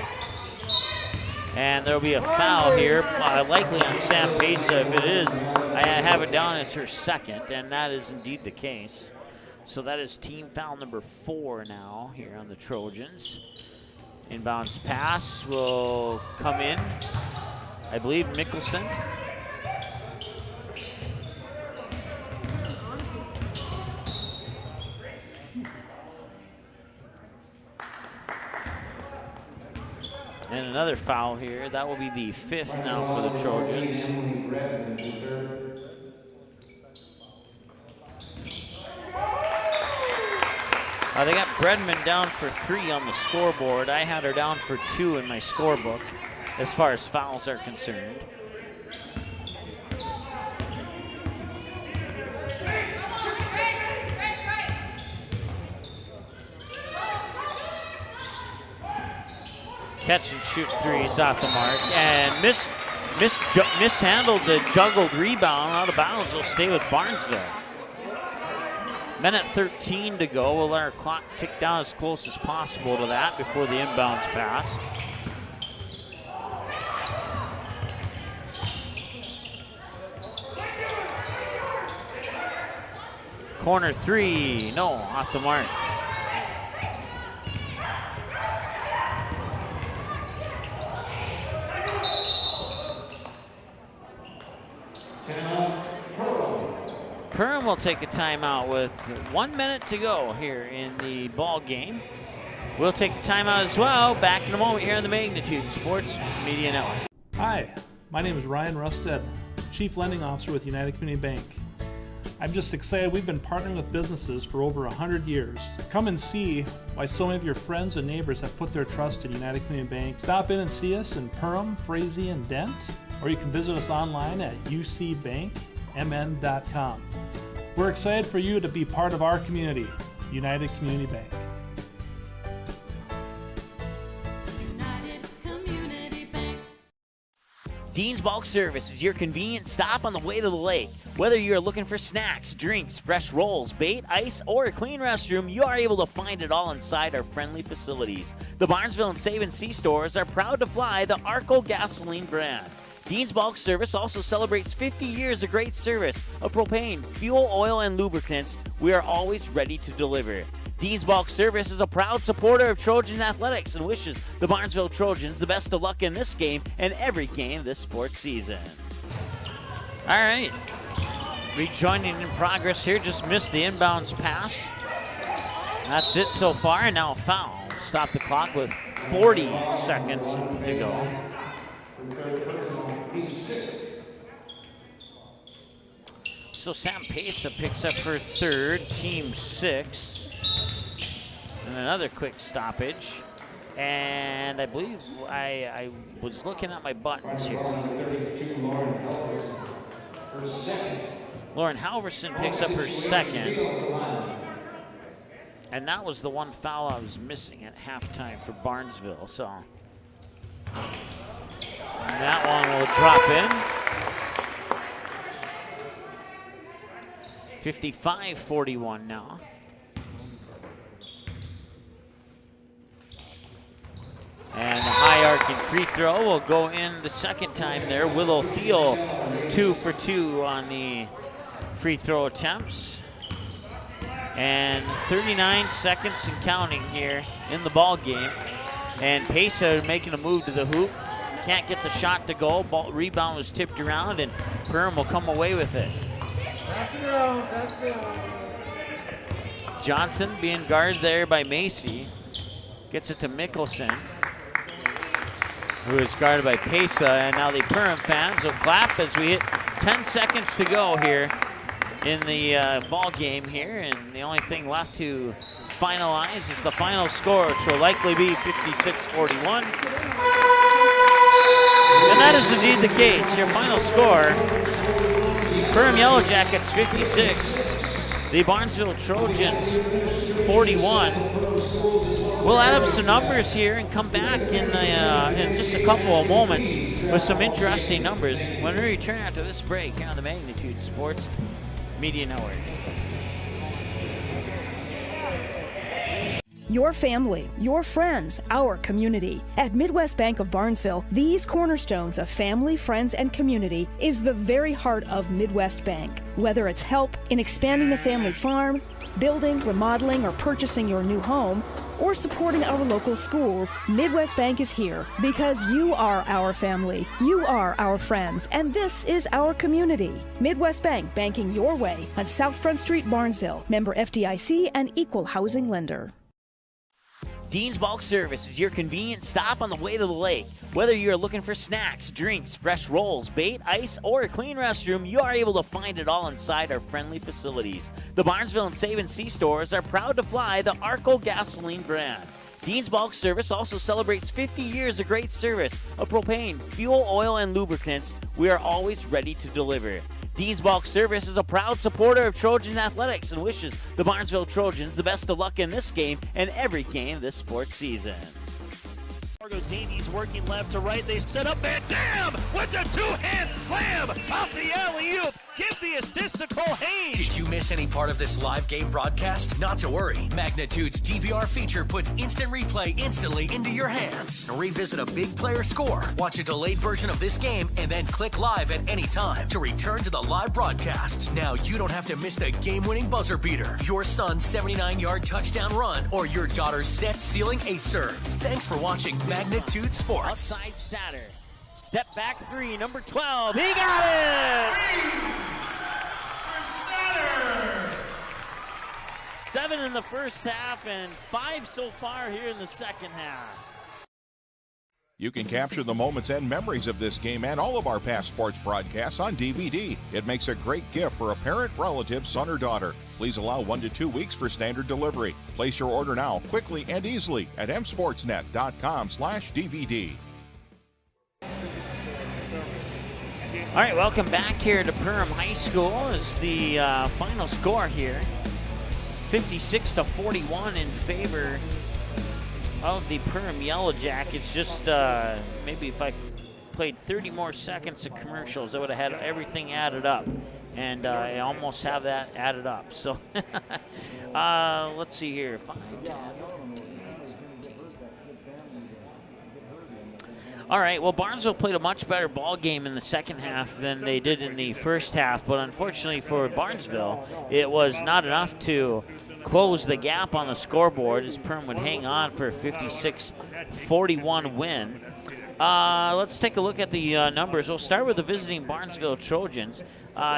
And there'll be a foul here, likely on Sam Pesa. If it is, I have it down as her second, and that is indeed the case. So that is team foul number 4 now here on the Trojans. Inbounds pass will come in, I believe, Mickelson. And another foul here. That will be the 5th now for the Trojans. They got Bredman down for 3 on the scoreboard. I had her down for 2 in my scorebook as far as fouls are concerned. Catch and shoot threes off the mark, and mishandled the juggled rebound out of bounds. Will stay with Barnesville. Minute 13 to go. We'll let our clock tick down as close as possible to that before the inbounds pass. Corner 3, no, off the mark. Perham will take a timeout with 1 minute to go here in the ball game. We'll take a timeout as well. Back in a moment here on the Magnitude Sports Media Network. Hi, my name is Ryan Rusted, Chief Lending Officer with United Community Bank. I'm just excited we've been partnering with businesses for over 100 years. Come and see why so many of your friends and neighbors have put their trust in United Community Bank. Stop in and see us in Perham, Frazee, and Dent, or you can visit us online at ucbankmn.com. We're excited for you to be part of our community, United Community Bank. Dean's Bulk Service is your convenient stop on the way to the lake. Whether you're looking for snacks, drinks, fresh rolls, bait, ice, or a clean restroom, you are able to find it all inside our friendly facilities. The Barnesville and Save and Sea stores are proud to fly the Arco gasoline brand. Dean's Bulk Service also celebrates 50 years of great service of propane, fuel, oil, and lubricants. We are always ready to deliver. Dean's Bulk Service is a proud supporter of Trojan athletics and wishes the Barnesville Trojans the best of luck in this game and every game this sports season. All right, rejoining in progress here, just missed the inbounds pass. That's it so far, and now a foul. Stop the clock with 40 seconds to go. So Sam Pesa picks up her 3rd, team 6. And another quick stoppage. And I believe I was looking at my buttons here. Lauren Halverson picks up her 2nd. And that was the one foul I was missing at halftime for Barnesville. So and that one will drop in. 55-41 now. And the high arcing free throw will go in the second time there. Willow Thiel 2 for 2 on the free throw attempts. And 39 seconds and counting here in the ball game. And Pesa making a move to the hoop. Can't get the shot to go. Ball rebound was tipped around, and Perham will come away with it. Johnson being guarded there by Macy. Gets it to Mickelson, who is guarded by Pesa. And now the Perham fans will clap as we hit 10 seconds to go here in the ball game here. And the only thing left to finalize is the final score, which will likely be 56-41. And that is indeed the case. Your final score, Perham Yellow Jackets 56, the Barnesville Trojans 41. We'll add up some numbers here and come back in just a couple of moments with some interesting numbers when we return after this break here on the Magnitude Sports Media Network. Your family, your friends, our community. At Midwest Bank of Barnesville, these cornerstones of family, friends, and community is the very heart of Midwest Bank. Whether it's help in expanding the family farm, building, remodeling, or purchasing your new home, or supporting our local schools, Midwest Bank is here because you are our family, you are our friends, and this is our community. Midwest Bank, banking your way on South Front Street, Barnesville. Member FDIC and equal housing lender. Dean's Bulk Service is your convenient stop on the way to the lake. Whether you're looking for snacks, drinks, fresh rolls, bait, ice, or a clean restroom, you are able to find it all inside our friendly facilities. The Barnesville and Save & See stores are proud to fly the Arco gasoline brand. Dean's Bulk Service also celebrates 50 years of great service of propane, fuel, oil, and lubricants. We are always ready to deliver. Dean's Bulk Service is a proud supporter of Trojan Athletics and wishes the Barnesville Trojans the best of luck in this game and every game this sports season. Margo Davies working left to right. They set up and damn with the two-hand slam off the alley-oop. Give the assist to Cole Hayes. Did you miss any part of this live game broadcast? Not to worry. Magnitude's DVR feature puts instant replay instantly into your hands. Revisit a big player score, watch a delayed version of this game, and then click live at any time to return to the live broadcast. Now you don't have to miss the game-winning buzzer beater, your son's 79-yard touchdown run, or your daughter's set sealing ace serve. Thanks for watching Magnitude Sports. Outside Satter. Step back three, number 12. He got it! 7 in the first half and 5 so far here in the second half. You can capture the moments and memories of this game and all of our past sports broadcasts on DVD. It makes a great gift for a parent, relative, son, or daughter. Please allow 1 to 2 weeks for standard delivery. Place your order now, quickly and easily at msportsnet.com/DVD. All right, welcome back here to Perham High School as the final score here. 56-41 in favor of the Perham Yellow Jackets. Just maybe if I played 30 more seconds of commercials, I would have had everything added up. And I almost have that added up. So let's see here. 5, 10, 15, 17. All right, well, Barnesville played a much better ball game in the second half than they did in the first half, but unfortunately for Barnesville, it was not enough to close the gap on the scoreboard as Perham would hang on for a 56-41 win. Let's take a look at the numbers. We'll start with the visiting Barnesville Trojans.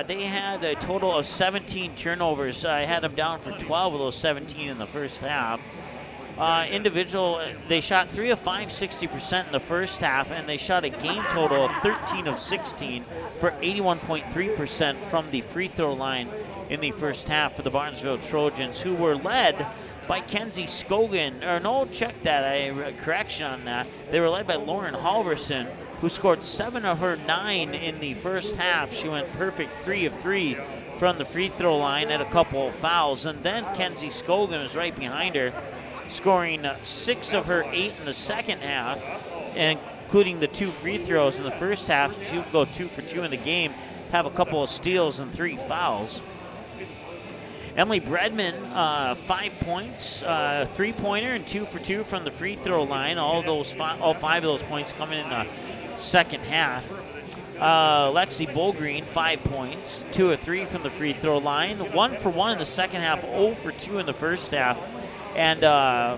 They had a total of 17 turnovers. I had them down for 12 of those 17 in the first half. Individual, they shot 3 of 5, 60% in the first half, and they shot a game total of 13 of 16 for 81.3% from the free throw line in the first half for the Barnesville Trojans, who were led by Kenzie Scogan. Or no, check that, correction on that. They were led by Lauren Halverson, who scored 7 of her 9 in the first half. She went perfect 3 of 3 from the free throw line, had a couple of fouls, and then Kenzie Scogan was right behind her, scoring 6 of her 8 in the second half, including the 2 free throws in the first half. She would go 2 for 2 in the game, have a couple of steals and 3 fouls. Emily Bredman, 5 points, 3-pointer, and 2 for 2 from the free throw line. All 5 of those points coming in the second half. Lexi Bogreen, 5 points, 2 of 3 from the free throw line, 1 for 1 in the second half, 0 for 2 in the first half. And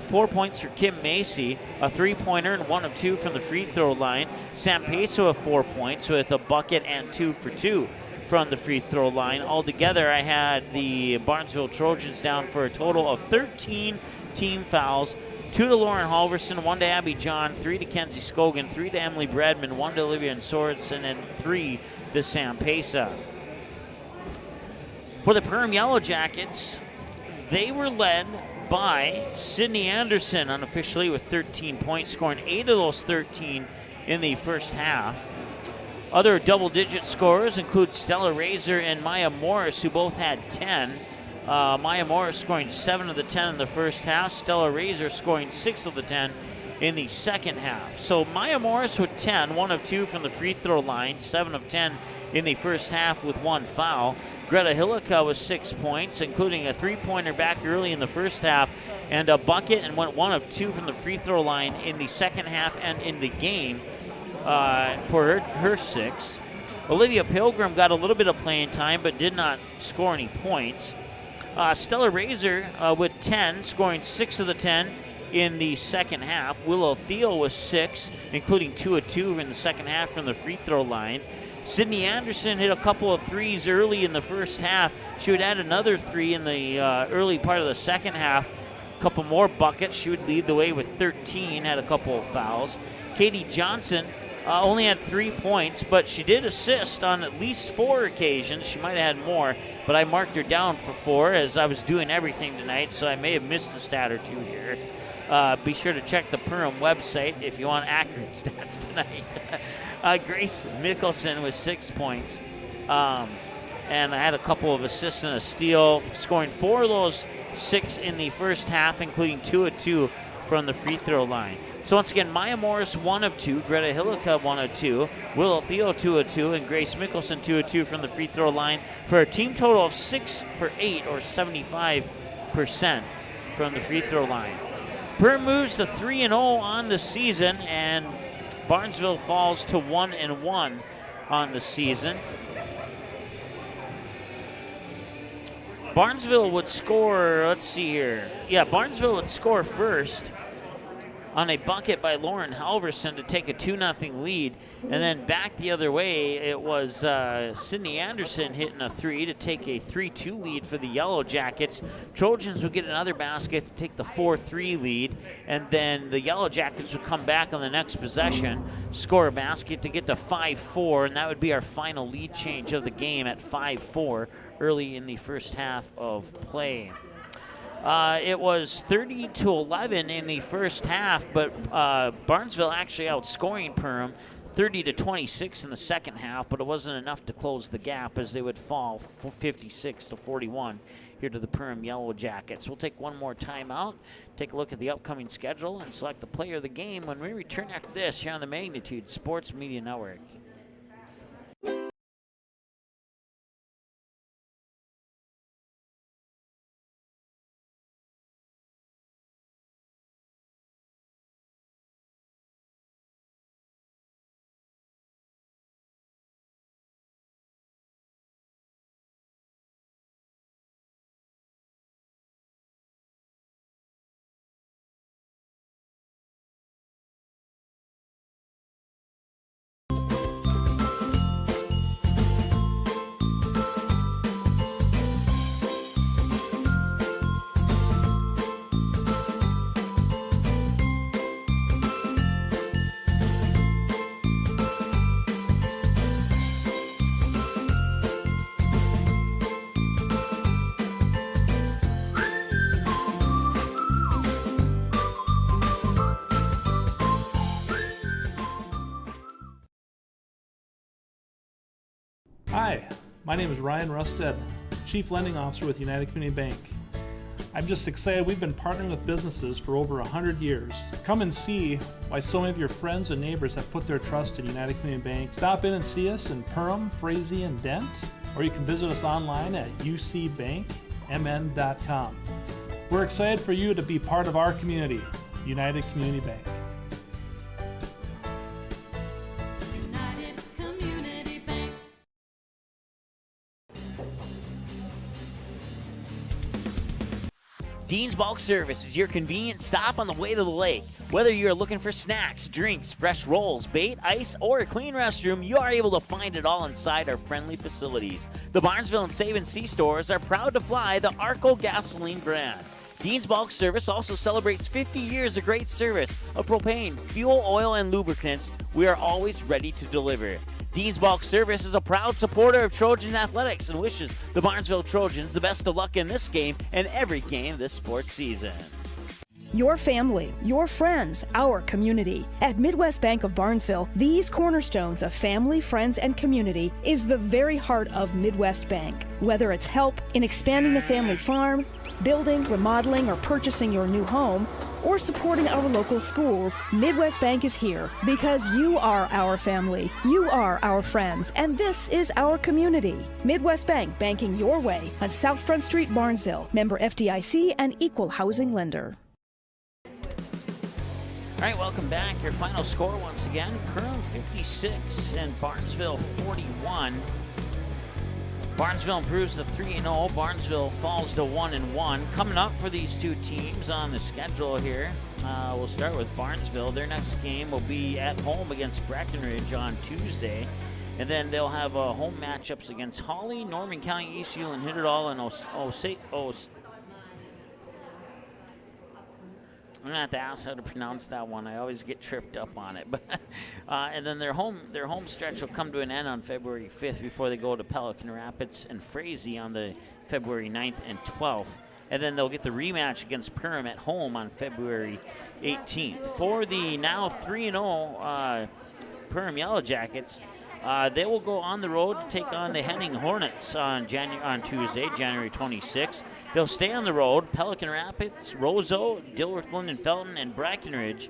4 points for Kim Macy, a 3-pointer and 1 of 2 from the free throw line. Sam Peso with 4 points with a bucket and 2 for 2 from the free throw line. Altogether, I had the Barnesville Trojans down for a total of 13 team fouls. 2 to Lauren Halverson, 1 to Abby John, 3 to Kenzie Scogan, 3 to Emily Bredman, 1 to Olivia Sorensen, and 3 to Sam Pesa. For the Perham Yellow Jackets, they were led by Sydney Anderson unofficially with 13 points, scoring 8 of those 13 in the first half. Other double-digit scorers include Stella Razor and Maya Morris, who both had 10. Maya Morris scoring 7 of the 10 in the first half. Stella Razor scoring 6 of the 10 in the second half. So Maya Morris with 10, 1 of 2 from the free throw line, 7 of 10 in the first half with 1 foul. Greta Hillica with 6 points, including a three-pointer back early in the first half and a bucket, and went 1 of 2 from the free throw line in the second half and in the game for her 6. Olivia Pilgrim got a little bit of playing time but did not score any points. Stella Razor with 10, scoring 6 of the 10 in the second half. Willow Thiel with 6, including 2 of 2 in the second half from the free throw line. Sydney Anderson hit a couple of threes early in the first half. She would add another 3 in the early part of the second half. A couple more buckets. She would lead the way with 13, had a couple of fouls. Katie Johnson only had 3 points, but she did assist on at least 4 occasions. She might have had more, but I marked her down for 4 as I was doing everything tonight, so I may have missed a stat or 2 here. Be sure to check the Perham website if you want accurate stats tonight. Grace Mickelson with 6 points. And I had a couple of assists and a steal, scoring 4 of those 6 in the first half, including 2 of 2 from the free throw line. So once again, Maya Morris 1 of 2, Greta Hillica 1 of 2, Willow Theo 2 of 2, and Grace Mickelson 2 of 2 from the free throw line for a team total of 6 for 8, or 75% from the free throw line. Perham moves to 3-0 on the season, and Barnesville falls to 1-1 on the season. Barnesville would score, let's see here. Yeah, Barnesville would score first on a bucket by Lauren Halverson to take a 2-0 lead. And then back the other way, it was Sydney Anderson hitting a 3 to take a 3-2 lead for the Yellow Jackets. Trojans would get another basket to take the 4-3 lead. And then the Yellow Jackets would come back on the next possession, score a basket to get to 5-4. And that would be our final lead change of the game at 5-4 early in the first half of play. It was 30-11 in the first half, but Barnesville actually outscoring Perham 30-26 in the second half, but it wasn't enough to close the gap as they would fall 56-41 here to the Perham Yellow Jackets. We'll take one more timeout, take a look at the upcoming schedule, and select the player of the game when we return after this here on the Magnitude Sports Media Network. Hi, my name is Ryan Rusted, Chief Lending Officer with United Community Bank. I'm just excited we've been partnering with businesses for over 100 years. Come and see why so many of your friends and neighbors have put their trust in United Community Bank. Stop in and see us in Perham, Frazee, and Dent, or you can visit us online at ucbankmn.com. We're excited for you to be part of our community, United Community Bank. Dean's Bulk Service is your convenient stop on the way to the lake. Whether you're looking for snacks, drinks, fresh rolls, bait, ice, or a clean restroom, you are able to find it all inside our friendly facilities. The Barnesville and Save and Sea stores are proud to fly the Arco gasoline brand. Dean's Bulk Service also celebrates 50 years of great service of propane, fuel, oil, and lubricants. We are always ready to deliver. Dean's Bulk Service is a proud supporter of Trojan Athletics and wishes the Barnesville Trojans the best of luck in this game and every game this sports season. Your family, your friends, our community. At Midwest Bank of Barnesville, these cornerstones of family, friends, and community is the very heart of Midwest Bank. Whether it's help in expanding the family farm, building, remodeling, or purchasing your new home, or supporting our local schools, Midwest Bank is here because you are our family, you are our friends, and this is our community. Midwest Bank, banking your way on South Front Street, Barnesville. Member FDIC and equal housing lender. All right, welcome back. Your final score once again, Perham 56 and Barnesville 41. Barnesville improves to 3-0. Barnesville falls to 1-1. Coming up for these two teams on the schedule here, we'll start with Barnesville. Their next game will be at home against Breckenridge on Tuesday. And then they'll have home matchups against Hawley, Norman County, East Hewlin, Hitterdall, and I'm gonna have to ask how to pronounce that one. I always get tripped up on it. But and then their home stretch will come to an end on February 5th before they go to Pelican Rapids and Frazee on the February 9th and 12th. And then they'll get the rematch against Perham at home on February 18th. For the now 3-0 Perham Yellow Jackets, they will go on the road to take on the Henning Hornets on Tuesday, January 26th. They'll stay on the road, Pelican Rapids, Roseau, Dilworth, Linden, Felton, and Breckenridge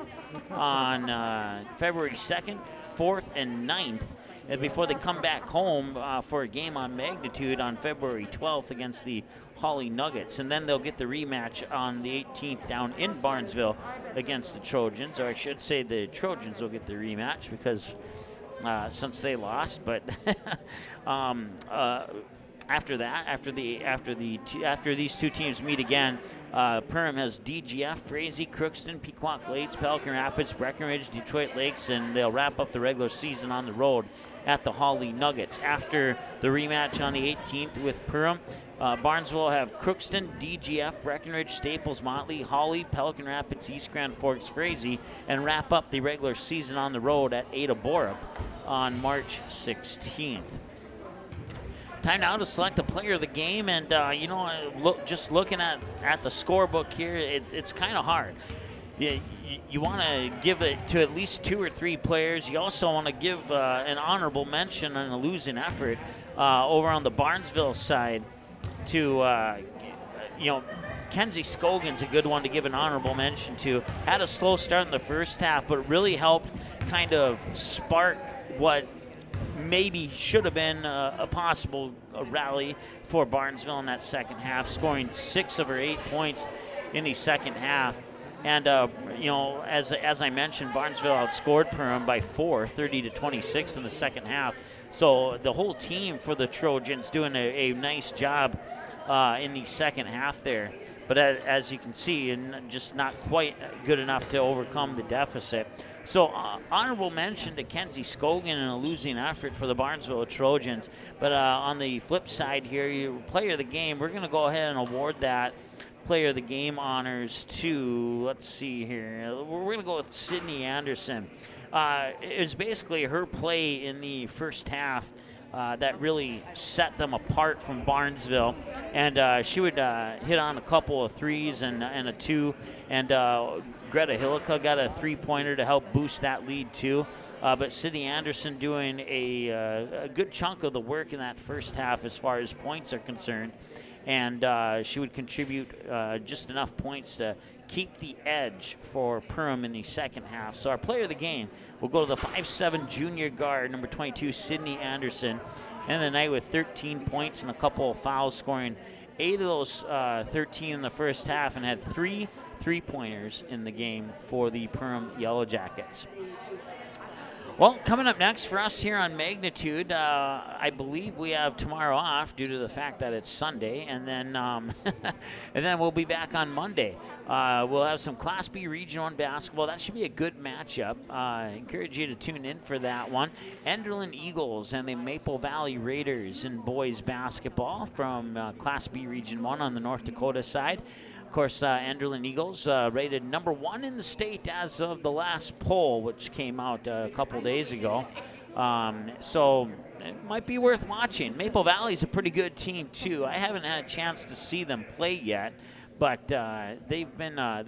on February 2nd, 4th, and 9th. And before they come back home for a game on Magnitude on February 12th against the Hawley Nuggets. And then they'll get the rematch on the 18th down in Barnesville against the Trojans. Or I should say the Trojans will get the rematch because since they lost, but after that, after these two teams meet again, Perham has DGF, Frazee, Crookston, Pequot Glades, Pelican Rapids, Breckenridge, Detroit Lakes, and they'll wrap up the regular season on the road at the Hawley Nuggets. After the rematch on the 18th with Perham, Barnesville will have Crookston, DGF, Breckenridge, Staples, Motley, Hawley, Pelican Rapids, East Grand Forks, Frazee, and wrap up the regular season on the road at Ada Borup on March 16th. Time now to select a player of the game, and just looking at the scorebook here, it's kind of hard. You want to give it to at least 2 or 3 players. You also want to give an honorable mention on a losing effort over on the Barnesville side to, Kenzie Scogan's a good one to give an honorable mention to. Had a slow start in the first half, but really helped kind of spark what maybe should have been a possible rally for Barnesville in that second half, scoring 6 of her 8 points in the second half. And, as I mentioned, Barnesville outscored Perham by 4, 30-26 in the second half. So the whole team for the Trojans doing a nice job in the second half there. But as you can see, and just not quite good enough to overcome the deficit. So honorable mention to Kenzie Scogan in a losing effort for the Barnesville Trojans. But on the flip side here, your player of the game, we're going to go ahead and award that player of the game honors to, let's see here, we're going to go with Sydney Anderson. It was basically her play in the first half that really set them apart from Barnesville. And she would hit on a couple of threes and a 2. And Greta Hillica got a 3-pointer to help boost that lead too. But Sydney Anderson doing a good chunk of the work in that first half as far as points are concerned. And she would contribute just enough points to keep the edge for Perham in the second half. So our player of the game will go to the 5'7" junior guard, number 22, Sydney Anderson. And the night with 13 points and a couple of fouls, scoring 8 of those 13 in the first half, and had 3 3-pointers in the game for the Perham Yellow Jackets. Well, coming up next for us here on Magnitude, I believe we have tomorrow off due to the fact that it's Sunday, and then and then we'll be back on Monday. We'll have some Class B Region 1 basketball. That should be a good matchup. I encourage you to tune in for that one. Enderlin Eagles and the Maple Valley Raiders in boys basketball from Class B Region 1 on the North Dakota side. Of course, Enderlin Eagles rated number 1 in the state as of the last poll, which came out a couple days ago. So it might be worth watching. Maple Valley's a pretty good team, too. I haven't had a chance to see them play yet, but they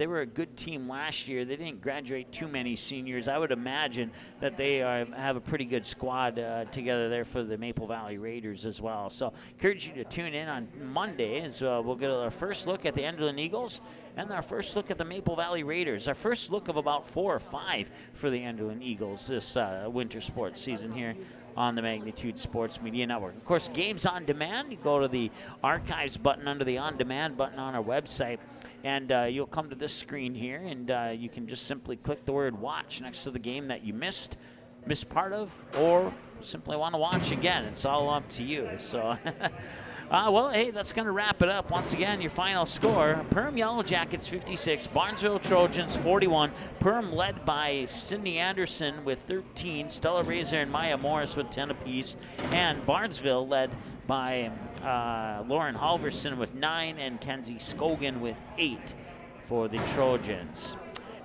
were a good team last year. They didn't graduate too many seniors. I would imagine that they have a pretty good squad together there for the Maple Valley Raiders as well. So encourage you to tune in on Monday as we'll get our first look at the Enderlin Eagles and our first look at the Maple Valley Raiders. Our first look of about 4 or 5 for the Enderlin Eagles this winter sports season here on the Magnitude Sports Media Network. Of course, games on demand. You go to the archives button under the on demand button on our website, and you'll come to this screen here, and you can just simply click the word watch next to the game that you missed part of, or simply want to watch again. It's all up to you. So well, hey, that's going to wrap it up. Once again, your final score: Perham Yellow Jackets 56, Barnesville Trojans 41. Perham led by Sydney Anderson with 13, Stella Razor and Maya Morris with 10 apiece, and Barnesville led by Lauren Halverson with 9 and Kenzie Scogan with 8 for the Trojans.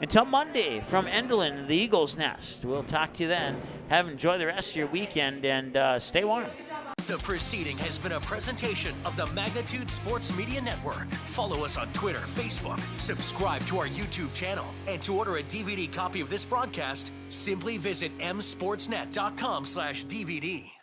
Until Monday, from Enderlin, the Eagles Nest. We'll talk to you then. Enjoy the rest of your weekend, and stay warm. The proceeding has been a presentation of the Magnitude Sports Media Network. Follow us on Twitter, Facebook, subscribe to our YouTube channel, and to order a DVD copy of this broadcast, simply visit msportsnet.com/DVD.